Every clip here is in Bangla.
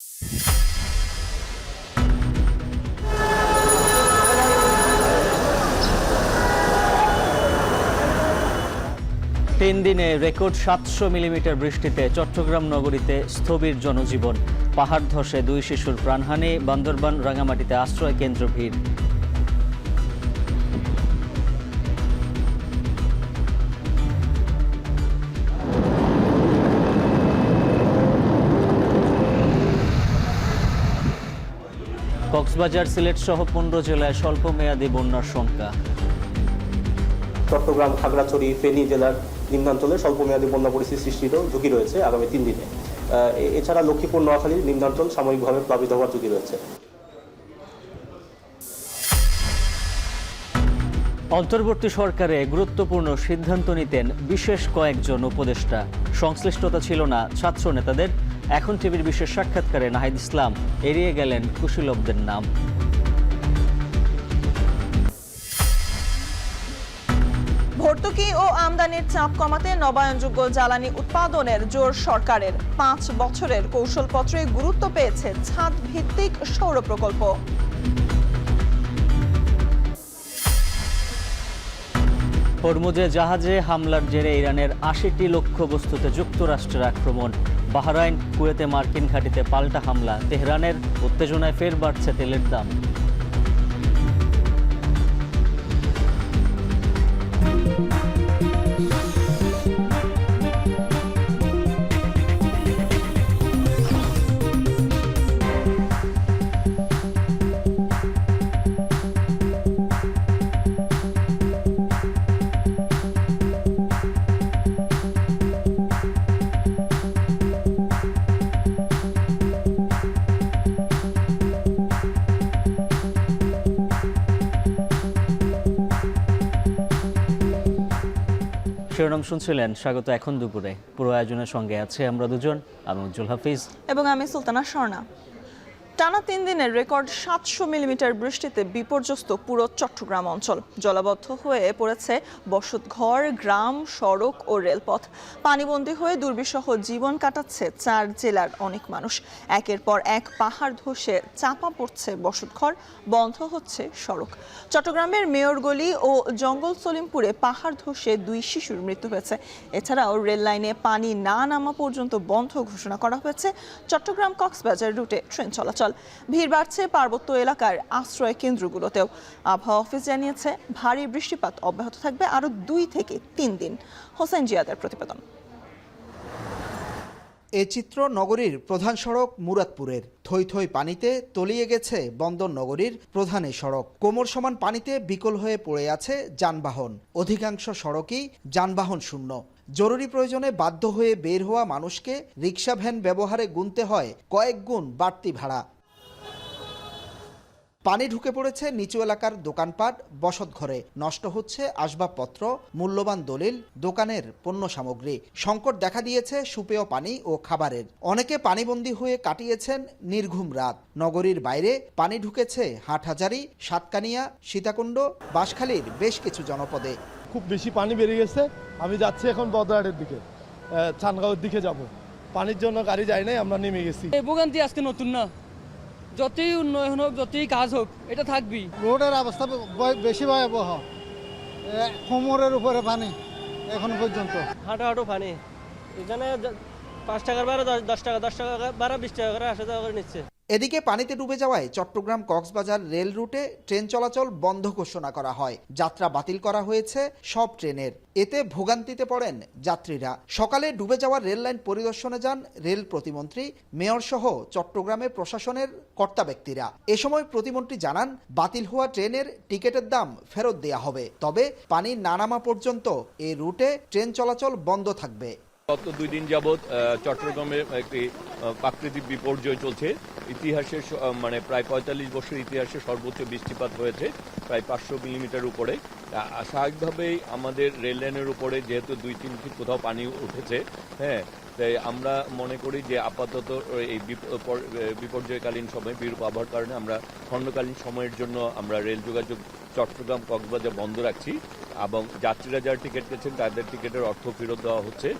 তিন দিনে রেকর্ড 700 মিলিমিটার বৃষ্টিতে চট্টগ্রাম নগরীতে স্থবির জনজীবন। পাহাড় ধসে 2 শিশুর প্রাণহানি। বান্দরবান রাঙামাটিতে আশ্রয় কেন্দ্র ভিড়। কক্সবাজার, সিলেট সহ 15 জেলায় স্বল্প মেয়াদী বন্যার শঙ্কা। চট্টগ্রাম, খাগড়াছড়ি, ফেনী জেলার নিম্নাঞ্চলে স্বল্পমেয়াদী বন্যা পরিস্থিতি সৃষ্টির ঝুঁকি রয়েছে আগামী 3 দিনে। এছাড়া লক্ষ্মীপুর, নোয়াখালীর নিম্নাঞ্চল সাময়িকভাবে প্লাবিত হওয়ার ঝুঁকি রয়েছে। অন্তর্বর্তী সরকারে গুরুত্বপূর্ণ সিদ্ধান্ত নিতেন বিশেষ কয়েকজন উপদেষ্টা। সংশ্লিষ্টতা ছিল না ছাত্র নেতাদের। এখন টিভির বিশেষ সাক্ষাৎকারে নাহিদ ইসলাম এড়িয়ে গেলেন কুশীলবদের নাম। ভর্তুকি ও আমদানির চাপ কমাতে নবায়নযোগ্য জ্বালানি উৎপাদনের জোর সরকারের। 5 বছরের কৌশলপত্রে গুরুত্ব পেয়েছে ছাদ ভিত্তিক সৌর প্রকল্প। হরমুজে জাহাজে হামলার জেরে ইরানের 80টি লক্ষ্যবস্তুতে যুক্তরাষ্ট্রের আক্রমণ। বাহরাইন, কুয়েতে মার্কিন ঘাঁটিতে পাল্টা হামলা। তেহরানের উত্তেজনায় ফের বাড়ছে তেলের দাম। শিরোনাম শুনছিলেন, স্বাগত এখন দুপুরে। পুরো আয়োজনের সঙ্গে আছে আমরা দুজন, আমি উজ্জ্বল হাফিজ এবং আমি সুলতানা স্বর্ণা। টানা 3 দিনের রেকর্ড 700 মিলিমিটার বৃষ্টিতে বিপর্যস্ত পুরো চট্টগ্রাম অঞ্চল। জলাবদ্ধ হয়ে পড়েছে বসতঘর, গ্রাম, সড়ক ও রেলপথ। পানিবন্দী হয়ে দুর্বিষহ জীবন কাটাচ্ছে 4 জেলার অনেক মানুষ। একের পর এক পাহাড় ধসে চাপা পড়ছে বসতঘর, বন্ধ হচ্ছে সড়ক। চট্টগ্রামের মেয়রগলি ও জঙ্গল সলিমপুরে পাহাড় ধসে 2 শিশুর মৃত্যু হয়েছে। এছাড়াও রেল লাইনে পানি না নামা পর্যন্ত বন্ধ ঘোষণা করা হয়েছে চট্টগ্রাম কক্সবাজার রুটে ট্রেন চলাচল। ভিড় বাড়ছে পার্বত্য এলাকার আশ্রয় কেন্দ্রগুলোতেও। আবহাওয়া অফিস জানিয়েছে ভারী বৃষ্টিপাত অব্যাহত থাকবে আরো 2 থেকে 3 দিন। হোসেন জিয়াদের প্রতিবেদন। এ চিত্র নগরীর প্রধান সড়ক মুরাদপুরের। থই থই পানিতে তলিয়ে গেছে বন্দর নগরীর প্রধান এই সড়ক। কোমর সমান পানিতে বিকল হয়ে পড়ে আছে যানবাহন। অধিকাংশ সড়কই যানবাহন শূন্য। জরুরি প্রয়োজনে বাধ্য হয়ে বের হওয়া মানুষকে রিক্সা ভ্যান ব্যবহারে গুনতে হয় কয়েক গুণ বাড়তি ভাড়া। পানি ঢুকে পড়েছে নিচু এলাকার দোকানপাট, বসতঘরে। নষ্ট হচ্ছে আসবাবপত্র, মূল্যবান দলিল, দোকানের পণ্য সামগ্রী। সংকট দেখা দিয়েছে সুপেয় পানি ও খাবারের। অনেকে পানিবন্দী হয়ে কাটিয়েছেন নির্ঘুম রাত। নগরীর বাইরে পানি ঢুকেছে হাটহাজারী, সাতকানিয়া, সীতাকুণ্ড, বাঁশখালীর বেশ কিছু জনপদে। খুব বেশি পানি বেড়ে গেছে। আমি যাচ্ছি এখন বদরহাটের দিকে, চানগাঁওয়ের দিকে যাব। পানির জন্য গাড়ি যায় নাই, আমরা নেমে গেছি। এই ভোগান্তি আজকে নতুন না, যতই উন্নয়ন হোক, যতই কাজ হোক, এটা থাকবি। রোডের অবস্থা বেশি ভয়াবহ। কোমরের উপরে পানি এখন পর্যন্ত। হাঁটো হাঁটো পানি। এখানে 5 টাকার ভাড়া 10 টাকা, 10 টাকা ভাড়া 20 টাকা করে 80 টাকা করে নিচ্ছে। এদিকে পানিতে ডুবে যাওয়ায় চট্টগ্রাম কক্সবাজার রেল রুটে ট্রেন চলাচল বন্ধ ঘোষণা করা হয়। যাত্রা বাতিল করা হয়েছে সব ট্রেনের। এতে ভোগান্তিতে পড়েন যাত্রীরা। সকালে ডুবে যাওয়া রেল লাইন পরিদর্শনে যান রেল প্রতিমন্ত্রী, মেয়র সহ চট্টগ্রামে প্রশাসনের কর্তা ব্যক্তিরা। এ সময় প্রতিমন্ত্রী জানান, বাতিল হওয়া ট্রেনের টিকিটের দাম ফেরত দেয়া হবে। তবে পানি না নামা পর্যন্ত এ রুটে ট্রেন চলাচল বন্ধ থাকবে। গত 2 দিন যাবৎ চট্টগ্রামে একটি প্রাকৃতিক বিপর্যয় চলছে। ইতিহাসের প্রায় 45 বছর ইতিহাসে সর্বোচ্চ বৃষ্টিপাত হয়েছে প্রায় 500 মিলিমিটার উপরে। স্বাভাবিকভাবেই আমাদের রেল লাইনের উপরে যেহেতু 2-3 ফিট কোথাও পানি উঠেছে, হ্যাঁ, তাই আমরা মনে করি যে আপাতত এই বিপর্যয়কালীন সময় বিরূপ আবহাওয়ার কারণে আমরা খণ্ডকালীন সময়ের জন্য আমরা রেল যোগাযোগ চট্টগ্রাম কক্সবাজার বন্ধ রাখছি এবং যাত্রীরা যারা টিকিট কেটেছেন তাদের টিকিটের অর্থ ফেরত দেওয়া হচ্ছে।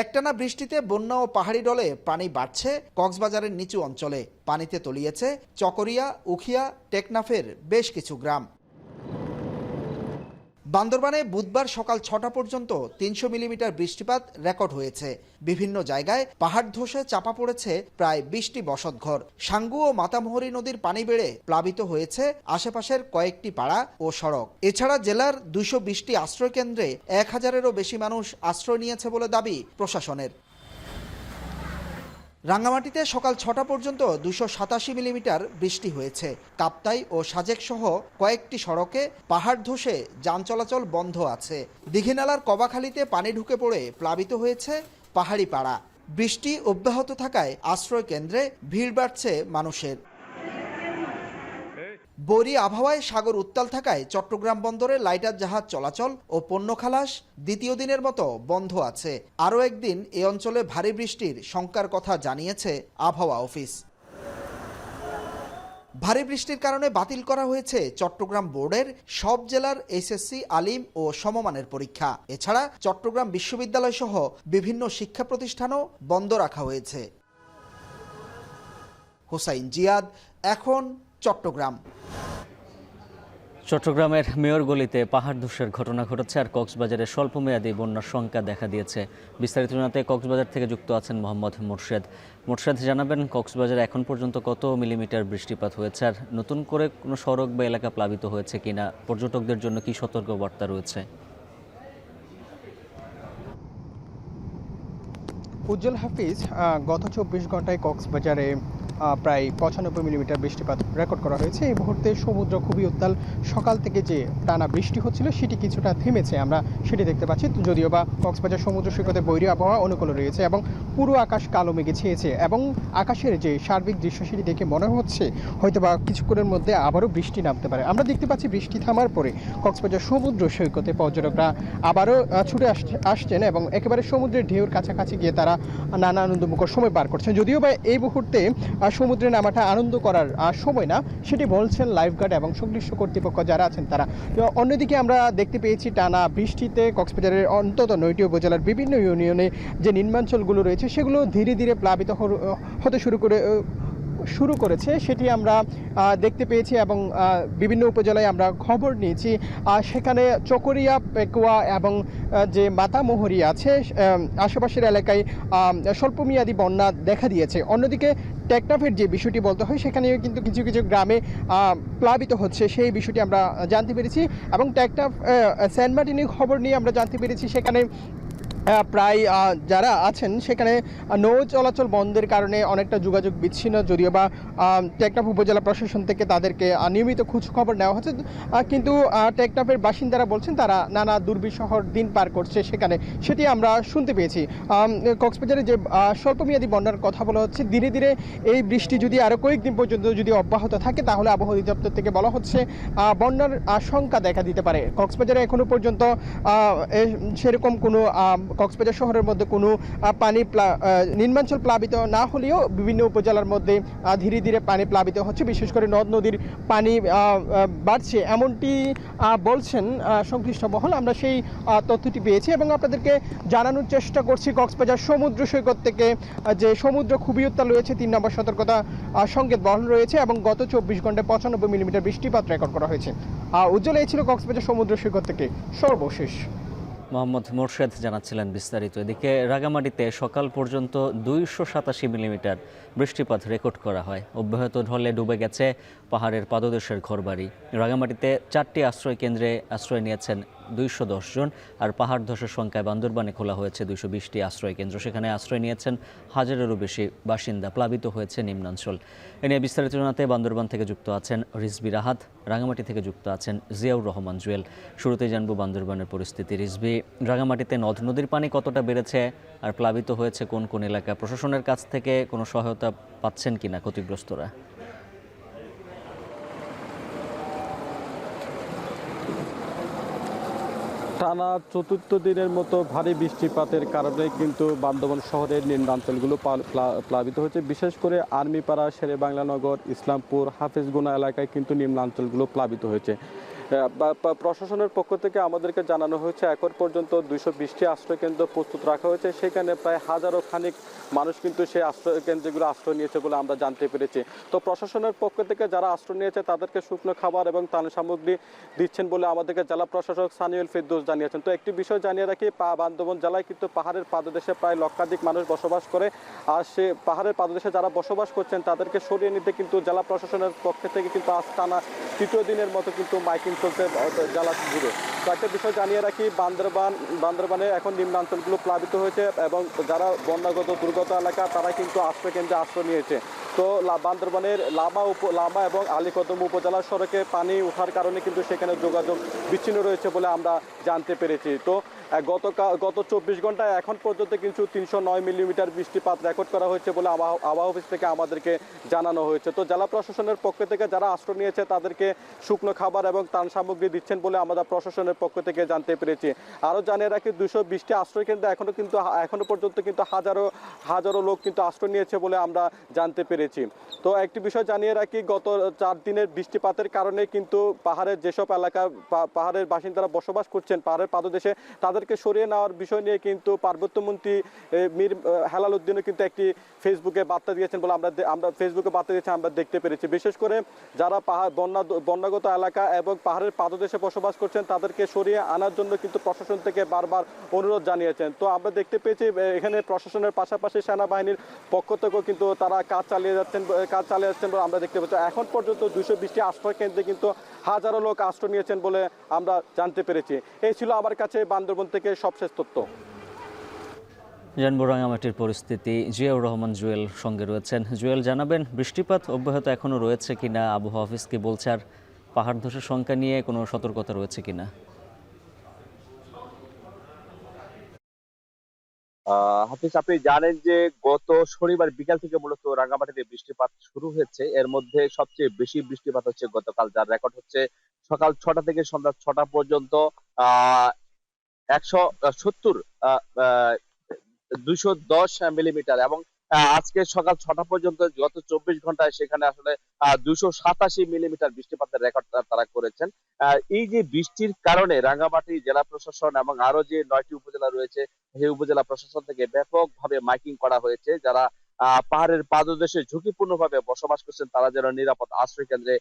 একটানা বৃষ্টিতে বন্যা ও পাহাড়ি ঢলে পানি বাড়ছে কক্সবাজারের নিচু অঞ্চলে। পানিতে তলিয়েছে চকরিয়া, উখিয়া, টেকনাফের বেশ কিছু গ্রাম। বান্দরবানে বুধবার সকাল 6টা পর্যন্ত 300 মিলিমিটার বৃষ্টিপাত রেকর্ড হয়েছে। বিভিন্ন জায়গায় পাহাড় ধসে চাপা পড়েছে প্রায় 20টি বসতঘর। সাঙ্গু ও মাতামোহরী নদীর পানি বেড়ে প্লাবিত হয়েছে আশেপাশের কয়েকটি পাড়া ও সড়ক। এছাড়া জেলার 220টি আশ্রয়কেন্দ্রে 1000-এরও বেশি মানুষ আশ্রয় নিয়েছে বলে দাবি প্রশাসনের। রাঙ্গামাটিতে সকাল 6টা পর্যন্ত 287 মিলিমিটার বৃষ্টি হয়েছে। কাপ্তাই ও সাজেক সহ কয়েকটি সড়কে পাহাড় ধসে যান চলাচল বন্ধ আছে। দীঘিনালার কবাখালীতে পানি ঢুকে পড়ে প্লাবিত হয়েছে পাহাড়ি পাড়া। বৃষ্টি অব্যাহত থাকায় আশ্রয় কেন্দ্রে ভিড় বাড়ছে মানুষের। বৈরী আবহাওয়ায় সাগর উত্তাল থাকায় চট্টগ্রাম বন্দরে লাইটার জাহাজ চলাচল ও পণ্য খালাস দ্বিতীয় দিনের মতো বন্ধ আছে। আরও একদিন এ অঞ্চলে ভারী বৃষ্টির শঙ্কার কথা জানিয়েছে আবহাওয়া অফিস। ভারী বৃষ্টির কারণে বাতিল করা হয়েছে চট্টগ্রাম বোর্ডের সব জেলার এসএসসি, আলিম ও সমমানের পরীক্ষা। এছাড়া চট্টগ্রাম বিশ্ববিদ্যালয় সহ বিভিন্ন শিক্ষা প্রতিষ্ঠানও বন্ধ রাখা হয়েছে। হোসাইন জিয়াদ, এখন চট্টগ্রাম। চট্টগ্রামের মেয়রগলিতে পাহাড় ধসের ঘটনা ঘটেছে আর কক্সবাজারে স্বল্পমেয়াদী বন্যার শঙ্কা দেখা দিয়েছে। বিস্তারিত জানাতে কক্সবাজার থেকে যুক্ত আছেন মোহাম্মদ মোরশেদ। মোরশেদ, জানাবেন কক্সবাজারে এখন পর্যন্ত কত মিলিমিটার বৃষ্টিপাত হয়েছে আর নতুন করে কোনো সড়ক বা এলাকা প্লাবিত হয়েছে কিনা, পর্যটকদের জন্য কি সতর্কবার্তা রয়েছে? উজ্জ্বল হাফিজ, গত 24 ঘন্টায় কক্সবাজারে প্রায় 95 মিলিমিটার বৃষ্টিপাত রেকর্ড করা হয়েছে। এই মুহূর্তে সমুদ্র খুবই উত্তাল। সকাল থেকে যে টানা বৃষ্টি হচ্ছিল সেটি কিছুটা থেমেছে, আমরা সেটি দেখতে পাচ্ছি। যদিও বা কক্সবাজার সমুদ্র সৈকতে বৈরী আবহাওয়া অনুকূল রয়েছে এবং পুরো আকাশ কালো মেঘে ছেয়েছে এবং আকাশের যে সার্বিক দৃশ্য সেটি দেখে মনে হচ্ছে হয়তোবা কিছুক্ষণের মধ্যে আবারও বৃষ্টি নামতে পারে। আমরা দেখতে পাচ্ছি বৃষ্টি থামার পরে কক্সবাজার সমুদ্র সৈকতে পর্যটকরা আবারও ছুটে আসছেন এবং একেবারে সমুদ্রের ঢেউর কাছাকাছি গিয়ে তারা নানা আনন্দমুখর সময় পার করছেন। যদিও বা এই মুহূর্তে সমুদ্রে নামাটা আনন্দ করার সময় না, সেটি বলছেন লাইফগার্ড এবং সংশ্লিষ্ট কর্তৃপক্ষ যারা আছেন তারা। তো অন্যদিকে আমরা দেখতে পেয়েছি টানা বৃষ্টিতে কক্সবাজারের অন্তত 9টি উপজেলার বিভিন্ন ইউনিয়নে যে নিম্নাঞ্চলগুলো রয়েছে সেগুলো ধীরে ধীরে প্লাবিত হতে শুরু করেছে, সেটি আমরা দেখতে পেয়েছি এবং বিভিন্ন উপজেলায় আমরা খবর নিয়েছি। সেখানে চকরিয়া, পেকুয়া এবং যে মাতামোহরী আছে আশেপাশের এলাকায় স্বল্পমেয়াদী বন্যা দেখা দিয়েছে। অন্যদিকে টেকনাফের যে বিষয়টি বলতে হয় সেখানেও কিন্তু কিছু কিছু গ্রামে প্লাবিত হচ্ছে, সেই বিষয়টি আমরা জানতে পেরেছি। এবং টেকনাফ সেন্ট মার্টিনের খবর নিয়ে আমরা জানতে পেরেছি সেখানে প্রায় যারা আছেন সেখানে নৌ চলাচল বন্ধের কারণে অনেকটা যোগাযোগ বিচ্ছিন্ন। যদিও বা টেকনাফ উপজেলা প্রশাসন থেকে তাদেরকে নিয়মিত খোঁজখবর নেওয়া হচ্ছে, কিন্তু টেকনাফের বাসিন্দারা বলছেন তারা নানা দুর্বিষহর দিন পার করছে সেখানে, সেটি আমরা শুনতে পেয়েছি। কক্সবাজারে যে স্বল্পমেয়াদী বন্যার কথা বলা হচ্ছে, ধীরে ধীরে এই বৃষ্টি যদি আরও কয়েকদিন পর্যন্ত যদি অব্যাহত থাকে তাহলে আবহাওয়া অধিদপ্তর থেকে বলা হচ্ছে বন্যার আশঙ্কা দেখা দিতে পারে। কক্সবাজারে এখনও পর্যন্ত সেরকম কোনো কক্সবাজার শহরের মধ্যে কোনো নিম্নাঞ্চল প্লাবিত না হলেও বিভিন্ন উপজেলার মধ্যে ধীরে ধীরে পানি প্লাবিত হচ্ছে, বিশেষ করে নদ নদীর পানি বাড়ছে এমনটি বলছেন সংশ্লিষ্ট মহল। আমরা সেই তথ্যটি পেয়েছি এবং আপনাদেরকে জানানোর চেষ্টা করছি কক্সবাজার সমুদ্র সৈকত থেকে যে সমুদ্র খুবই উত্তাল রয়েছে, 3 নম্বর সতর্কতা সংকেত বহাল রয়েছে এবং গত 24 ঘন্টায় 95 মিলিমিটার বৃষ্টিপাত রেকর্ড করা হয়েছে। উজ্জ্বল, এই ছিল কক্সবাজার সমুদ্র সৈকত থেকে সর্বশেষ। মোহাম্মদ মোরশেদ জানাচ্ছিলেন বিস্তারিত। এদিকে রাঙামাটিতে সকাল পর্যন্ত 287 মিলিমিটার বৃষ্টিপাত রেকর্ড করা হয়। অব্যাহত ঢলে ডুবে গেছে পাহাড়ের পাদদেশের ঘরবাড়ি। রাঙামাটিতে 4টি আশ্রয় কেন্দ্রে আশ্রয় নিয়েছেন 210 জন আর পাহাড় ধসের সংখ্যায় বান্দরবানে খোলা হয়েছে 220টি আশ্রয় কেন্দ্র। সেখানে আশ্রয় নিয়েছেন 1000-এরও বেশি বাসিন্দা। প্লাবিত হয়েছে নিম্নাঞ্চল। এ নিয়ে বিস্তারিত জানাতে বান্দরবান থেকে যুক্ত আছেন রিজবি রাহাত, রাঙামাটি থেকে যুক্ত আছেন জিয়াউর রহমান জুয়েল। শুরুতেই জানবো বান্দরবানের পরিস্থিতি। রিজবি, রাঙামাটিতে নদ নদীর পানি কতটা বেড়েছে আর প্লাবিত হয়েছে কোন কোন এলাকা? প্রশাসনের কাছ থেকে কোনো সহায়তা পাচ্ছেন কিনা ক্ষতিগ্রস্তরা? টানা 4র্থ দিনের মতো ভারী বৃষ্টিপাতের কারণে কিন্তু বান্দরবান শহরের নিম্নাঞ্চলগুলো প্লাবিত হয়েছে। বিশেষ করে আর্মিপাড়া, শেরেবাংলানগর, ইসলামপুর, হাফেজগুনা এলাকায় কিন্তু নিম্নাঞ্চলগুলো প্লাবিত হয়েছে। প্রশাসনের পক্ষ থেকে আমাদেরকে জানানো হয়েছে এখন পর্যন্ত 220টি আশ্রয় কেন্দ্র প্রস্তুত রাখা হয়েছে। সেখানে প্রায় হাজারো খানিক মানুষ কিন্তু সেই আশ্রয় কেন্দ্রগুলো আশ্রয় নিয়েছে বলে আমরা জানতে পেরেছি। তো প্রশাসনের পক্ষ থেকে যারা আশ্রয় নিয়েছে তাদেরকে শুকনো খাবার এবং ত্রাণ সামগ্রী দিচ্ছেন বলে আমাদেরকে জেলা প্রশাসক সানিউল ফেরদৌস জানিয়েছেন। তো একটি বিষয় জানিয়ে রাখি, বান্দরবান জেলায় কিন্তু পাহাড়ের পাদদেশে প্রায় লক্ষাধিক মানুষ বসবাস করে। আর সে পাহাড়ের পাদদেশে যারা বসবাস করছেন তাদেরকে সরিয়ে নিতে কিন্তু জেলা প্রশাসনের পক্ষ থেকে কিন্তু আজ টানা 3য় দিনের মতো কিন্তু মাইকিং চলছে জেলা জুড়ে। তো একটা বিষয় জানিয়ে রাখি, বান্দরবানে এখন নিম্নাঞ্চলগুলো প্লাবিত হয়েছে এবং যারা বন্যাগত দুর্গত এলাকা তারা কিন্তু আশ্রয় কেন্দ্রে আশ্রয় নিয়েছে। তো বান্দরবানের লামা এবং আলীকদম উপজেলার সড়কে পানি ওঠার কারণে কিন্তু সেখানে যোগাযোগ বিচ্ছিন্ন রয়েছে বলে আমরা জানতে পেরেছি। তো গত 24 ঘন্টায় এখন পর্যন্ত কিন্তু 309 মিলিমিটার বৃষ্টিপাত রেকর্ড করা হয়েছে বলে আবহাওয়া অফিস থেকে আমাদেরকে জানানো হয়েছে। তো জেলা প্রশাসনের পক্ষ থেকে যারা আশ্রয় নিয়েছে তাদেরকে শুকনো খাবার এবং ত্রাণ সামগ্রী দিচ্ছেন বলে আমরা প্রশাসনের পক্ষ থেকে জানতে পেরেছি। আরও জানিয়ে রাখি, 220টি আশ্রয় কেন্দ্রে এখনো পর্যন্ত কিন্তু হাজারো লোক কিন্তু আশ্রয় নিয়েছে বলে আমরা জানতে পেরেছি। তো একটি বিষয় জানিয়ে রাখি, গত 4 দিনের বৃষ্টিপাতের কারণে কিন্তু পাহাড়ের যেসব এলাকা পাহাড়ের বাসিন্দারা বসবাস করছেন পাহাড়ের পাদদেশে তাদেরকে সরিয়ে নেওয়ার বিষয় নিয়ে কিন্তু পার্বত্যমন্ত্রী মীর হেলাল উদ্দিনও কিন্তু একটি ফেসবুকে বার্তা দিয়েছেন বলে আমরা ফেসবুকে বার্তা দিয়েছি আমরা দেখতে পেরেছি। বিশেষ করে যারা বন্যাগত এলাকা এবং পাহাড়ের পাদদেশে বসবাস করছেন তাদেরকে সরিয়ে আনার জন্য কিন্তু প্রশাসন থেকে বারবার অনুরোধ জানিয়েছেন। তো আমরা দেখতে পেয়েছি এখানে প্রশাসনের পাশাপাশি সেনাবাহিনীর পক্ষ থেকেও কিন্তু তারা কাজ চালিয়ে যাচ্ছেন বলে আমরা দেখতে পাচ্ছি। এখন পর্যন্ত 220টি আশ্রয় কেন্দ্রে কিন্তু হাজারো লোক আশ্রয় নিয়েছেন বলে আমরা জানতে পেরেছি। এই ছিল আমার কাছে বান্দরবান থেকে সবশেষ তথ্য। জানবো রাঙামাটির পরিস্থিতি। জিয়াউর রহমান জুয়েল সঙ্গে রয়েছেন। জুয়েল, জানাবেন বৃষ্টিপাত অব্যাহত এখনো রয়েছে কিনা, আবহাওয়া অফিস কি বলছে, আর পাহাড় ধসের সংখ্যা নিয়ে কোনো সতর্কতা রয়েছে কিনা? হাফিজ, আপনি জানেন যে গত শনিবার বিকাল থেকে মূলত রাঙ্গামাটিতে বৃষ্টিপাত শুরু হয়েছে। এর মধ্যে সবচেয়ে বেশি বৃষ্টিপাত হচ্ছে গতকাল, যার রেকর্ড হচ্ছে সকাল 6টা থেকে সন্ধ্যা 6টা পর্যন্ত 210 মিলিমিটার এবং আজকে সকাল 6টা পর্যন্ত গত 24 ঘন্টায় সেখানে আসলে 287 মিলিমিটার বৃষ্টিপাতের রেকর্ড তারা করেছেন। এই যে বৃষ্টির কারণে রাঙ্গামাটি জেলা প্রশাসন এবং আরো যে 9টি উপজেলা রয়েছে সেই উপজেলা প্রশাসন থেকে ব্যাপকভাবে মাইকিং করা হয়েছে। যারা পাহাড়ের পাদদেশে ঝুঁকিপূর্ণভাবে বসবাস করছেন তারা যেন নিরাপদ আশ্রয় কেন্দ্রে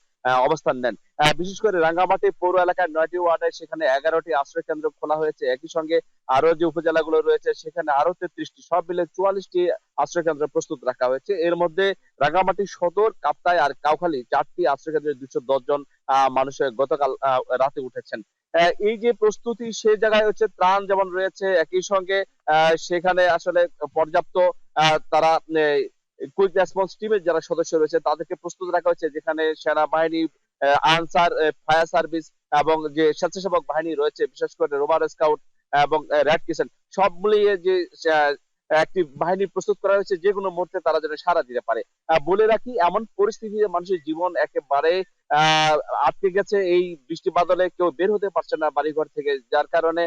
অবস্থান নেন। বিশেষ করে রাঙ্গামাটি পৌর এলাকার 9টি ওয়ার্ডে সেখানে 11টি আশ্রয় কেন্দ্র খোলা হয়েছে। একই সঙ্গে আরো যে উপজেলাগুলো রয়েছে সেখানে আরো 33টি, সব মিলে 44টি আশ্রয় কেন্দ্র প্রস্তুত রাখা হয়েছে। এর মধ্যে রাঙ্গামাটি সদর, কাপ্তাই আর কাউখালী 4টি আশ্রয় কেন্দ্রে 210 জন মানুষের গতকাল রাতে উঠেছেন। এই যে প্রস্তুতি সে জায়গায় হচ্ছে ত্রাণ যেমন রয়েছে, একই সঙ্গে সেখানে আসলে পর্যাপ্ত তারা কুইক রেসপন্স টিমের যারা সদস্য রয়েছে তাদেরকে প্রস্তুত রাখা হয়েছে, যেখানে সেনাবাহিনী, আনসার, ফায়ার সার্ভিস এবং যে স্বেচ্ছাসেবক বাহিনী রয়েছে, বিশেষ করে রোভার স্কাউট এবং রেড ক্রিসেন্ট, সব মিলিয়ে যে একটি বাহিনী প্রস্তুত করা হয়েছে যে কোনো মুহূর্তে তারা যেন সাড়া দিতে পারে। বলে রাখি, এমন পরিস্থিতিতে মানুষের জীবন একেবারে আটকে গেছে। এই বৃষ্টি বাদলে কেউ বের হতে পারছে না বাড়িঘর থেকে, যার কারণে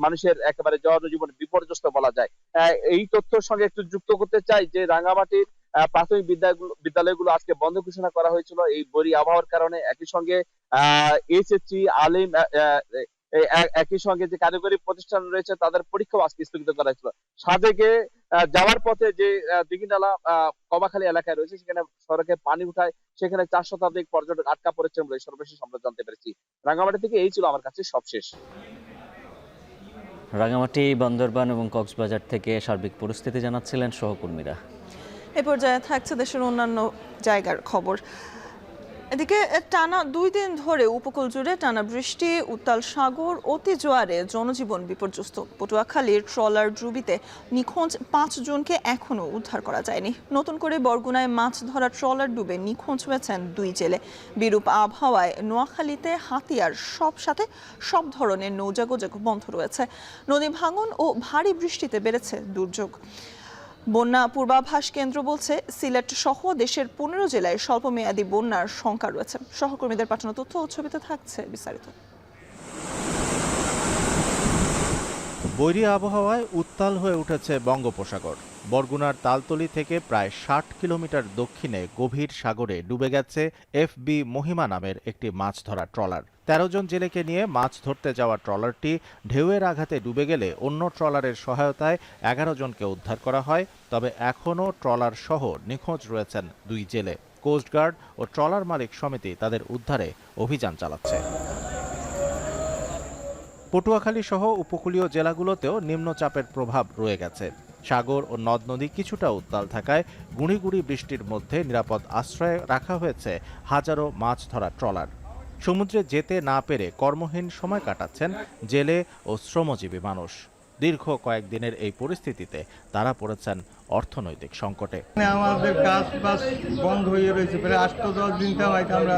মানুষের একেবারে জনজীবন বিপর্যস্ত বলা যায়। এই তথ্যের সঙ্গে একটু যুক্ত করতে চাই যে রাঙ্গামাটির প্রাথমিক বিদ্যালয়গুলো আজকে বন্ধ ঘোষণা করা হয়েছিল এই বরি আবহাওয়ার কারণে। একই সঙ্গে এইচএসসি, আলিম, একই সঙ্গে যে কারিগরি প্রতিষ্ঠান রয়েছে তাদের পরীক্ষাও আজকে স্থগিত করা হয়েছিল। সাজেকে যাওয়ার পথে যে দিঘিনালা কবাখালী এলাকায় রয়েছে সেখানে সড়কে পানি উঠায়, সেখানে 4 শতাধিক পর্যটক আটকা পড়েছেন বলে সর্বশেষ আমরা জানতে পেরেছি। রাঙ্গামাটি থেকে এই ছিল আমার কাছে সবশেষ। রাঙ্গামাটি, বান্দরবান এবং কক্সবাজার থেকে সার্বিক পরিস্থিতি জানাচ্ছিলেন সহকর্মীরা। এ পর্যায়ে থাকছে দেশের অন্যান্য জায়গার খবর। এদিকে টানা 2 দিন ধরে উপকূল জুড়ে টানা বৃষ্টি, উত্তাল সাগর, অতি জোয়ারে জনজীবন বিপর্যস্ত। পটুয়াখালীর ট্রলার ডুবিতে নিখোঁজ 5 জনকে এখনও উদ্ধার করা যায়নি। নতুন করে বরগুনায় মাছ ধরা ট্রলার ডুবে নিখোঁজ হয়েছেন 2 জেলে। বিরূপ আবহাওয়ায় নোয়াখালীতে হাতিয়ার সাথে সব ধরনের নৌযানযোগ বন্ধ রয়েছে। নদী ভাঙন ও ভারী বৃষ্টিতে বেড়েছে দুর্যোগ। বন্যা পূর্বাভাস কেন্দ্র বলছে সিলেট সহ দেশের 15 জেলায় স্বল্পমেয়াদী বন্যার শঙ্কা রয়েছে। সহকর্মীদের পাঠানো তথ্য ও ছবিতে থাকছে বিস্তারিত। বৈরী আবহাওয়ায় উত্তাল হয়ে উঠেছে বঙ্গোপসাগর। বরগুনার তালতলী থেকে প্রায় 60 কিলোমিটার দক্ষিণে গভীর সাগরে ডুবে গেছে FB মহিমা নামের একটি মাছ ধরা ট্রলার। 13 জন জেলেকে নিয়ে মাছ ধরতে যাওয়া ট্রলারটি ঢেউয়ের আঘাতে ডুবে গেলে অন্য ট্রলারের সহায়তায় 11 জনকে উদ্ধার করা হয়। তবে এখনও ট্রলার সহ নিখোঁজ রয়েছেন 2 জেলে। কোস্টগার্ড ও ট্রলার মালিক সমিতি তাদের উদ্ধারে অভিযান চালাচ্ছে। পটুয়াখালী সহ উপকূলীয় জেলাগুলোতেও নিম্নচাপের প্রভাব রয়ে গেছে। সাগর ও নদ নদী কিছুটা উত্তাল থাকায় গুঁড়ি গুঁড়ি বৃষ্টির মধ্যে নিরাপদ আশ্রয়ে রাখা হয়েছে হাজারো মাছ ধরা ট্রলার। সমুদ্রে যেতে না পেরে কর্মহীন সময় কাটাচ্ছেন জেলে ও শ্রমজীবী মানুষ। দীর্ঘ কয়েকদিনের এই পরিস্থিতিতে তারা পড়েছেন অর্থনৈতিক সংকটে। আমাদের কাজ বাস বন্ধ হয়ে রয়েছে, প্রায় 8-10 দিন আমরা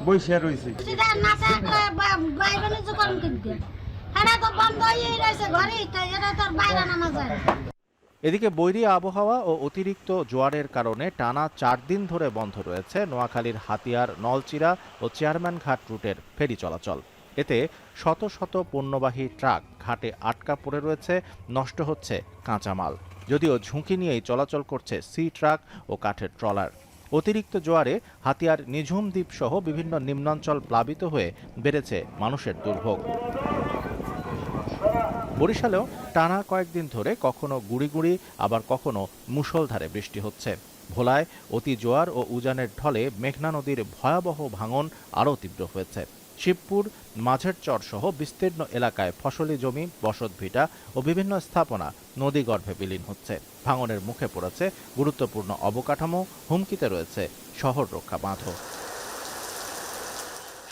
বসে রয়েছি। এদিকে বৈরী আবহাওয়া ও অতিরিক্ত জোয়ারের কারণে টানা 4 দিন ধরে বন্ধ রয়েছে নোয়াখালীর হাতিয়ার, নলচিরা ও চেয়ারম্যানঘাট রুটের ফেরি চলাচল। এতে শত শত পণ্যবাহী ট্রাক ঘাটে আটকা পড়ে রয়েছে, নষ্ট হচ্ছে কাঁচামাল। যদিও ঝুঁকি নিয়েই চলাচল করছে সি ট্রাক ও কাঠের ট্রলার। অতিরিক্ত জোয়ারে হাতিয়ার, নিঝুম দ্বীপ সহ বিভিন্ন নিম্নাঞ্চল প্লাবিত হয়ে বেড়েছে মানুষের দুর্ভোগ। বরিশালেও টানা কয়েকদিন ধরে কখনো গুঁড়ি গুঁড়ি আবার কখনো মুষলধারে বৃষ্টি হচ্ছে। ভোলায় অতি জোয়ার ও উজানের ঢলে মেঘনা নদীর ভয়াবহ ভাঙন আরও তীব্র হয়েছে। শিবপুর, মাঝের চর সহ বিস্তীর্ণ এলাকায় ফসলি জমি, বসতভিটা ও বিভিন্ন স্থাপনা নদীগর্ভে বিলীন হচ্ছে। ভাঙনের মুখে পড়েছে গুরুত্বপূর্ণ অবকাঠামো, হুমকিতে রয়েছে শহর রক্ষা বাঁধও।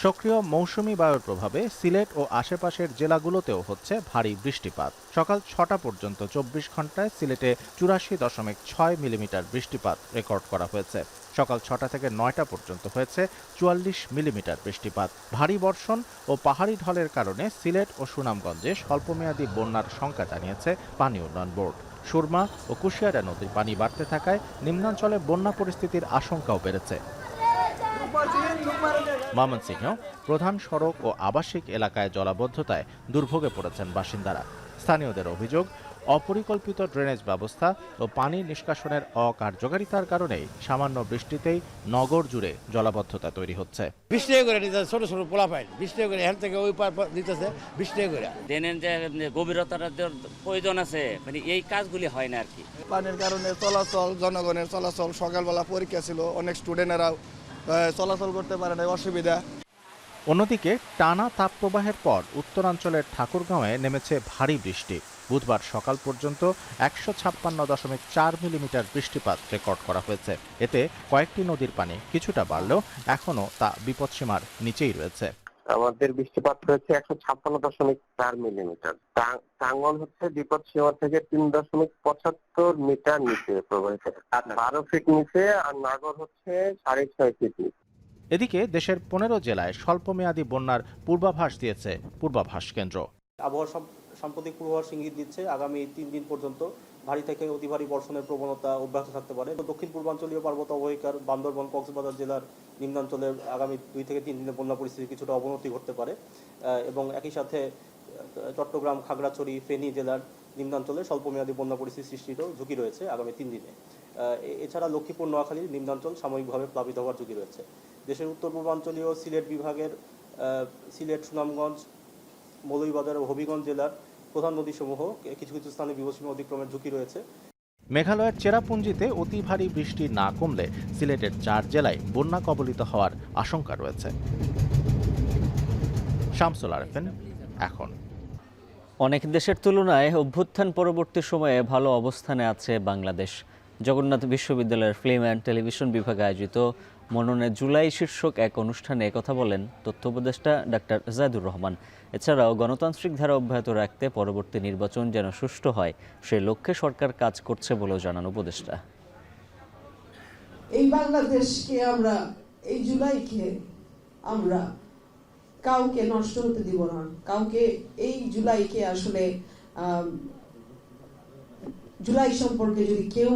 সক্রিয় মৌসুমি বায়ুর প্রভাবে সিলেট ও আশেপাশের জেলাগুলোতেও হচ্ছে ভারী বৃষ্টিপাত। সকাল 6টা পর্যন্ত 24 ঘন্টায় সিলেটে 84.6 মিলিমিটার বৃষ্টিপাত রেকর্ড করা হয়েছে। সকাল 6টা থেকে 9টা পর্যন্ত হয়েছে 44 মিলিমিটার বৃষ্টিপাত। ভারী বর্ষণ ও পাহাড়ি ঢলের কারণে সিলেট ও সুনামগঞ্জে স্বল্পমেয়াদী বন্যার শঙ্কা জানিয়েছে পানি উন্নয়ন বোর্ড। সুরমা ও কুশিয়ারা নদীর পানি বাড়তে থাকায় নিম্নাঞ্চলে বন্যা পরিস্থিতির আশঙ্কাও বেড়েছে। ময়মনসিংহ প্রধান সড়ক ও আবাসিক এলাকায় জলাবদ্ধতায় দুর্ভোগে পড়েছেন বাসিন্দারা। স্থানীয়দের অভিযোগ, অপরিকল্পিত ড্রেনেজ ব্যবস্থা ও পানি নিষ্কাশনের অকার্যকারিতার কারণেই সামান্য বৃষ্টিতেই নগর জুড়ে জলাবদ্ধতা তৈরি হচ্ছে। বৃষ্টি করে নিতেছে, ছোট ছোট পোলা পায় বৃষ্টি করে এখান থেকে ওই পার দিতেছে, বৃষ্টি করে ড্রেনের যে গভীরতার প্রয়োজন আছে, মানে এই কাজগুলি হয় না আর কি। পানির কারণে চলাচল, জনগণের চলাচল, সকালবেলা পরীক্ষা ছিল, অনেক স্টুডেন্টেরাও চলাচল করতে পারে না, অসুবিধা। অন্যদিকে টানা তাপপ্রবাহের পর উত্তরাঞ্চলের ঠাকুরগাঁওয়ে নেমেছে ভারী বৃষ্টি। বুধবার সকাল পর্যন্ত 156.4 মিলিমিটার বৃষ্টিপাত রেকর্ড করা হয়েছে। এতে কয়েকটি নদীর পানি কিছুটা বাড়লেও এখনও তা বিপদসীমার নিচেই রয়েছে। আমাদের বৃষ্টিপাত হয়েছে 156.4 মিলিমিটার। টাঙ্গল হচ্ছে বিপদসীমা থেকে 3.75 মিটার নিচে প্রবাহিত, আর 12 ফিট নিচে, আর নাগর হচ্ছে 6.5 ফিট নিচে। এদিকে দেশের 15 জেলায় স্বল্পমেয়াদী বন্যার পূর্বাভাস দিয়েছে পূর্বাভাস কেন্দ্র। আবহাওয়া সাম্প্রতিক পূর্বাভাস ইঙ্গিত দিচ্ছে আগামী 3 দিন পর্যন্ত ভারী থেকে অতি ভারী বর্ষণের প্রবণতা অব্যাহত থাকতে পারে। দক্ষিণ পূর্বাঞ্চলীয় পার্বত্য অববাহিকার বান্দরবান, কক্সবাজার জেলার নিম্নাঞ্চলের আগামী 2 থেকে 3 দিনে বন্যা পরিস্থিতি কিছুটা অবনতি ঘটতে পারে এবং একই সাথে চট্টগ্রাম, খাগড়াছড়ি, ফেনী জেলার নিম্নাঞ্চলে স্বল্পমেয়াদী বন্যা পরিস্থিতি সৃষ্টিরও ঝুঁকি রয়েছে আগামী 3 দিনে। এছাড়া লক্ষ্মীপুর, নোয়াখালীর নিম্নাঞ্চল সাময়িকভাবে প্লাবিত হওয়ার ঝুঁকি রয়েছে। দেশের উত্তর পূর্বাঞ্চলীয় সিলেট বিভাগের সিলেট, সুনামগঞ্জ, মৌলভীবাজার ও হবিগঞ্জ জেলার প্রধান নদীসমূহ কিছু কিছু স্থানে বিপদসীমা অতিক্রমের ঝুঁকি রয়েছে। মেঘালয়ের চেরাপুঞ্জিতে অতি ভারী বৃষ্টি না কমলে সিলেটের 4 জেলায় বন্যা কবলিত হওয়ার আশঙ্কা রয়েছে। শামসুল আরেফিন, এখন। অনেক দেশের তুলনায় অভ্যুত্থান পরবর্তী সময়ে ভালো অবস্থানে আছে বাংলাদেশ। জগন্নাথ বিশ্ববিদ্যালয়ের ফিল্ম অ্যান্ড টেলিভিশন বিভাগে আয়োজিত মননে জুলাই শীর্ষক এক অনুষ্ঠানে কথা বলেন তথ্য উপদেষ্টা ডাক্তার জায়দুর রহমান। এছাড়াও গণতান্ত্রিক ধারা অব্যাহত রাখতে পরবর্তী নির্বাচন যেন সুষ্ঠু হয় সেই লক্ষ্যে সরকার কাজ করছে বলেও জানান উপদেষ্টা। এই বাংলাদেশকে আমরা, এই জুলাইকে আমরা কাউকে নষ্ট হতে দিব না, কাউকে এই জুলাইকে আসলে জুলাই সম্পর্কে যদি কেউ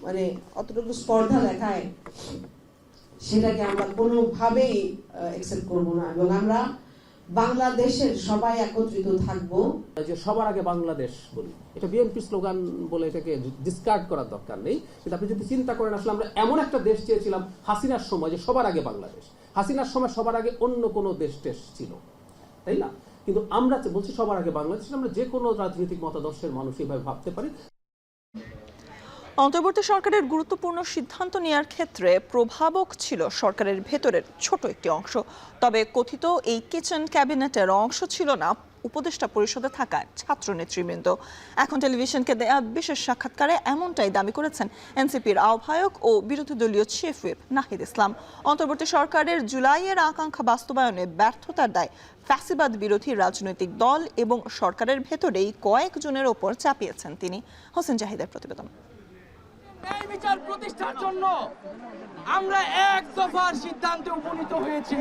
মানে অতটুকু স্পর্ধা দেখায় সেটাকে আমরা কোনোভাবেই অ্যাকসেপ্ট করব না এবং আমরা বাংলাদেশের সবাই একত্রিত থাকবো। যে সবার আগে বাংলাদেশ বলি, এটা বিএনপি স্লোগান বলে এটাকে ডিসকার্ড করার দরকার নেই। কিন্তু আপনি যদি চিন্তা করেন, আসলে আমরা এমন একটা দেশ চেয়েছিলাম হাসিনার সময় যে সবার আগে বাংলাদেশ, হাসিনার সময় সবার আগে অন্য কোনো দেশ ছিল, তাই না? কিন্তু আমরা বলছি সবার আগে বাংলাদেশ, আমরা যে কোনো রাজনৈতিক মতাদর্শের মানুষ এইভাবে ভাবতে পারি। অন্তর্বর্তী সরকারের গুরুত্বপূর্ণ সিদ্ধান্ত নেওয়ার ক্ষেত্রে প্রভাবক ছিল সরকারের ভেতরের ছোট একটি অংশ। তবে কথিত এই কিচেন ক্যাবিনেটের অংশ ছিল না উপদেষ্টা পরিষদে থাকা ছাত্র নেতৃবৃন্দ। এখন টেলিভিশনকে দেয়া বিশেষ সাক্ষাৎকারে এমনটাই দাবি করেছেন এনসিপির আহ্বায়ক ও বিরোধী দলীয় চিফ হুইপ নাহিদ ইসলাম। অন্তর্বর্তী সরকারের জুলাইয়ের আকাঙ্ক্ষা বাস্তবায়নে ব্যর্থতার দায় ফ্যাসিবাদ বিরোধী রাজনৈতিক দল এবং সরকারের ভেতরেই কয়েকজনের ওপর চাপিয়েছেন তিনি। হোসেন জাহিদের প্রতিবেদন। ন্যায় বিচার প্রতিষ্ঠার জন্য আমরা এক দফার সিদ্ধান্তে উপনীত হয়েছি।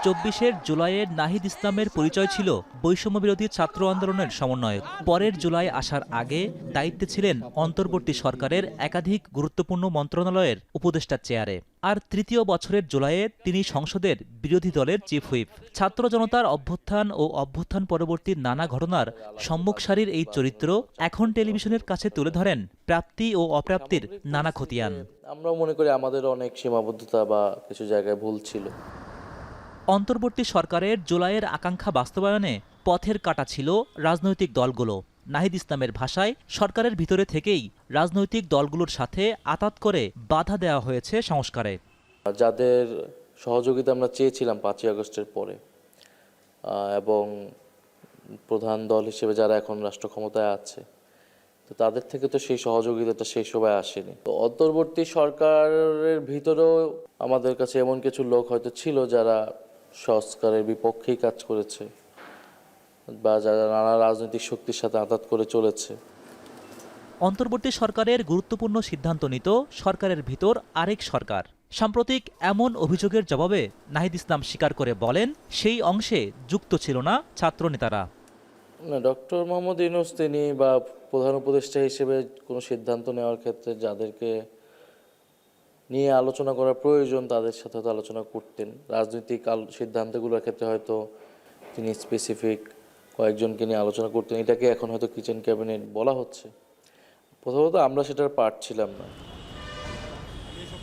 24 জুলাইয়ের নাহিদ ইসলামের পরিচয় ছিল বৈষম্য বিরোধী ছাত্র আন্দোলনের সমন্বয়ক। পরের জুলাই আসার আগে দায়িত্বে ছিলেন অন্তর্বর্তী সরকারের একাধিক গুরুত্বপূর্ণ মন্ত্রণালয়ের উপদেষ্টার চেয়ারে। আর তৃতীয় বছরের জুলাইয়ে তিনি সংসদের বিরোধী দলের চিফ হুইপ। ছাত্র জনতার অভ্যুত্থান ও অভ্যুত্থান পরবর্তী নানা ঘটনার সম্মুখ সারির এই চরিত্র এখন টেলিভিশনের কাছে তুলে ধরেন প্রাপ্তি ও অপ্রাপ্তির নানা খতিয়ান। আমরা মনে করি আমাদের অনেক সীমাবদ্ধতা বা কিছু জায়গায় ভুল ছিল। অন্তর্বর্তী সরকারের জুলাইয়ের আকাঙ্ক্ষা বাস্তবায়নে পথের কাটা ছিল রাজনৈতিক দলগুলো। নাহিদ ইসলামের ভাষায় সরকারের ভিতরে থেকেই রাজনৈতিক দলগুলোর সাথে আঁতাত করে বাধা দেওয়া হয়েছে সংস্কারে। যাদের সহযোগিতা আমরা চেয়েছিলাম 5ই আগস্টের পরে এবং প্রধান দল হিসেবে যারা এখন রাষ্ট্র ক্ষমতায় আছে, তো তাদের থেকে তো সেই সহযোগিতাটা সেই সময় আসেনি। তো অন্তর্বর্তী সরকারের ভিতরেও আমাদের কাছে এমন কিছু লোক হয়তো ছিল যারা সংস্কারের বিপক্ষেই কাজ করেছে বা যারা নানা রাজনৈতিক শক্তির সাথে আঘাত করে চলেছে। অন্তর্বর্তী সরকারের গুরুত্বপূর্ণ সিদ্ধান্ত নিত সরকারের ভিতর আরেক সরকার। সাম্প্রতিক এমন অভিযোগের জবাবে নাহিদ ইসলাম স্বীকার করে বলেন, সেই অংশে যুক্ত ছিল না ছাত্র নেতারা। না, ডক্টর মোহাম্মদ ইউনূস তিনি বা প্রধান উপদেষ্টা হিসেবে কোনো সিদ্ধান্ত নেওয়ার ক্ষেত্রে যাদেরকে নিয়ে আলোচনা করার প্রয়োজন তাদের সাথে হয়তো আলোচনা করতেন। রাজনৈতিক সিদ্ধান্তগুলোর ক্ষেত্রে হয়তো তিনি স্পেসিফিক কয়েকজনকে নিয়ে আলোচনা করতেন। এটাকে এখন হয়তো কিচেন ক্যাবিনেট বলা হচ্ছে। প্রথমত আমরা সেটার পার্ট ছিলাম না।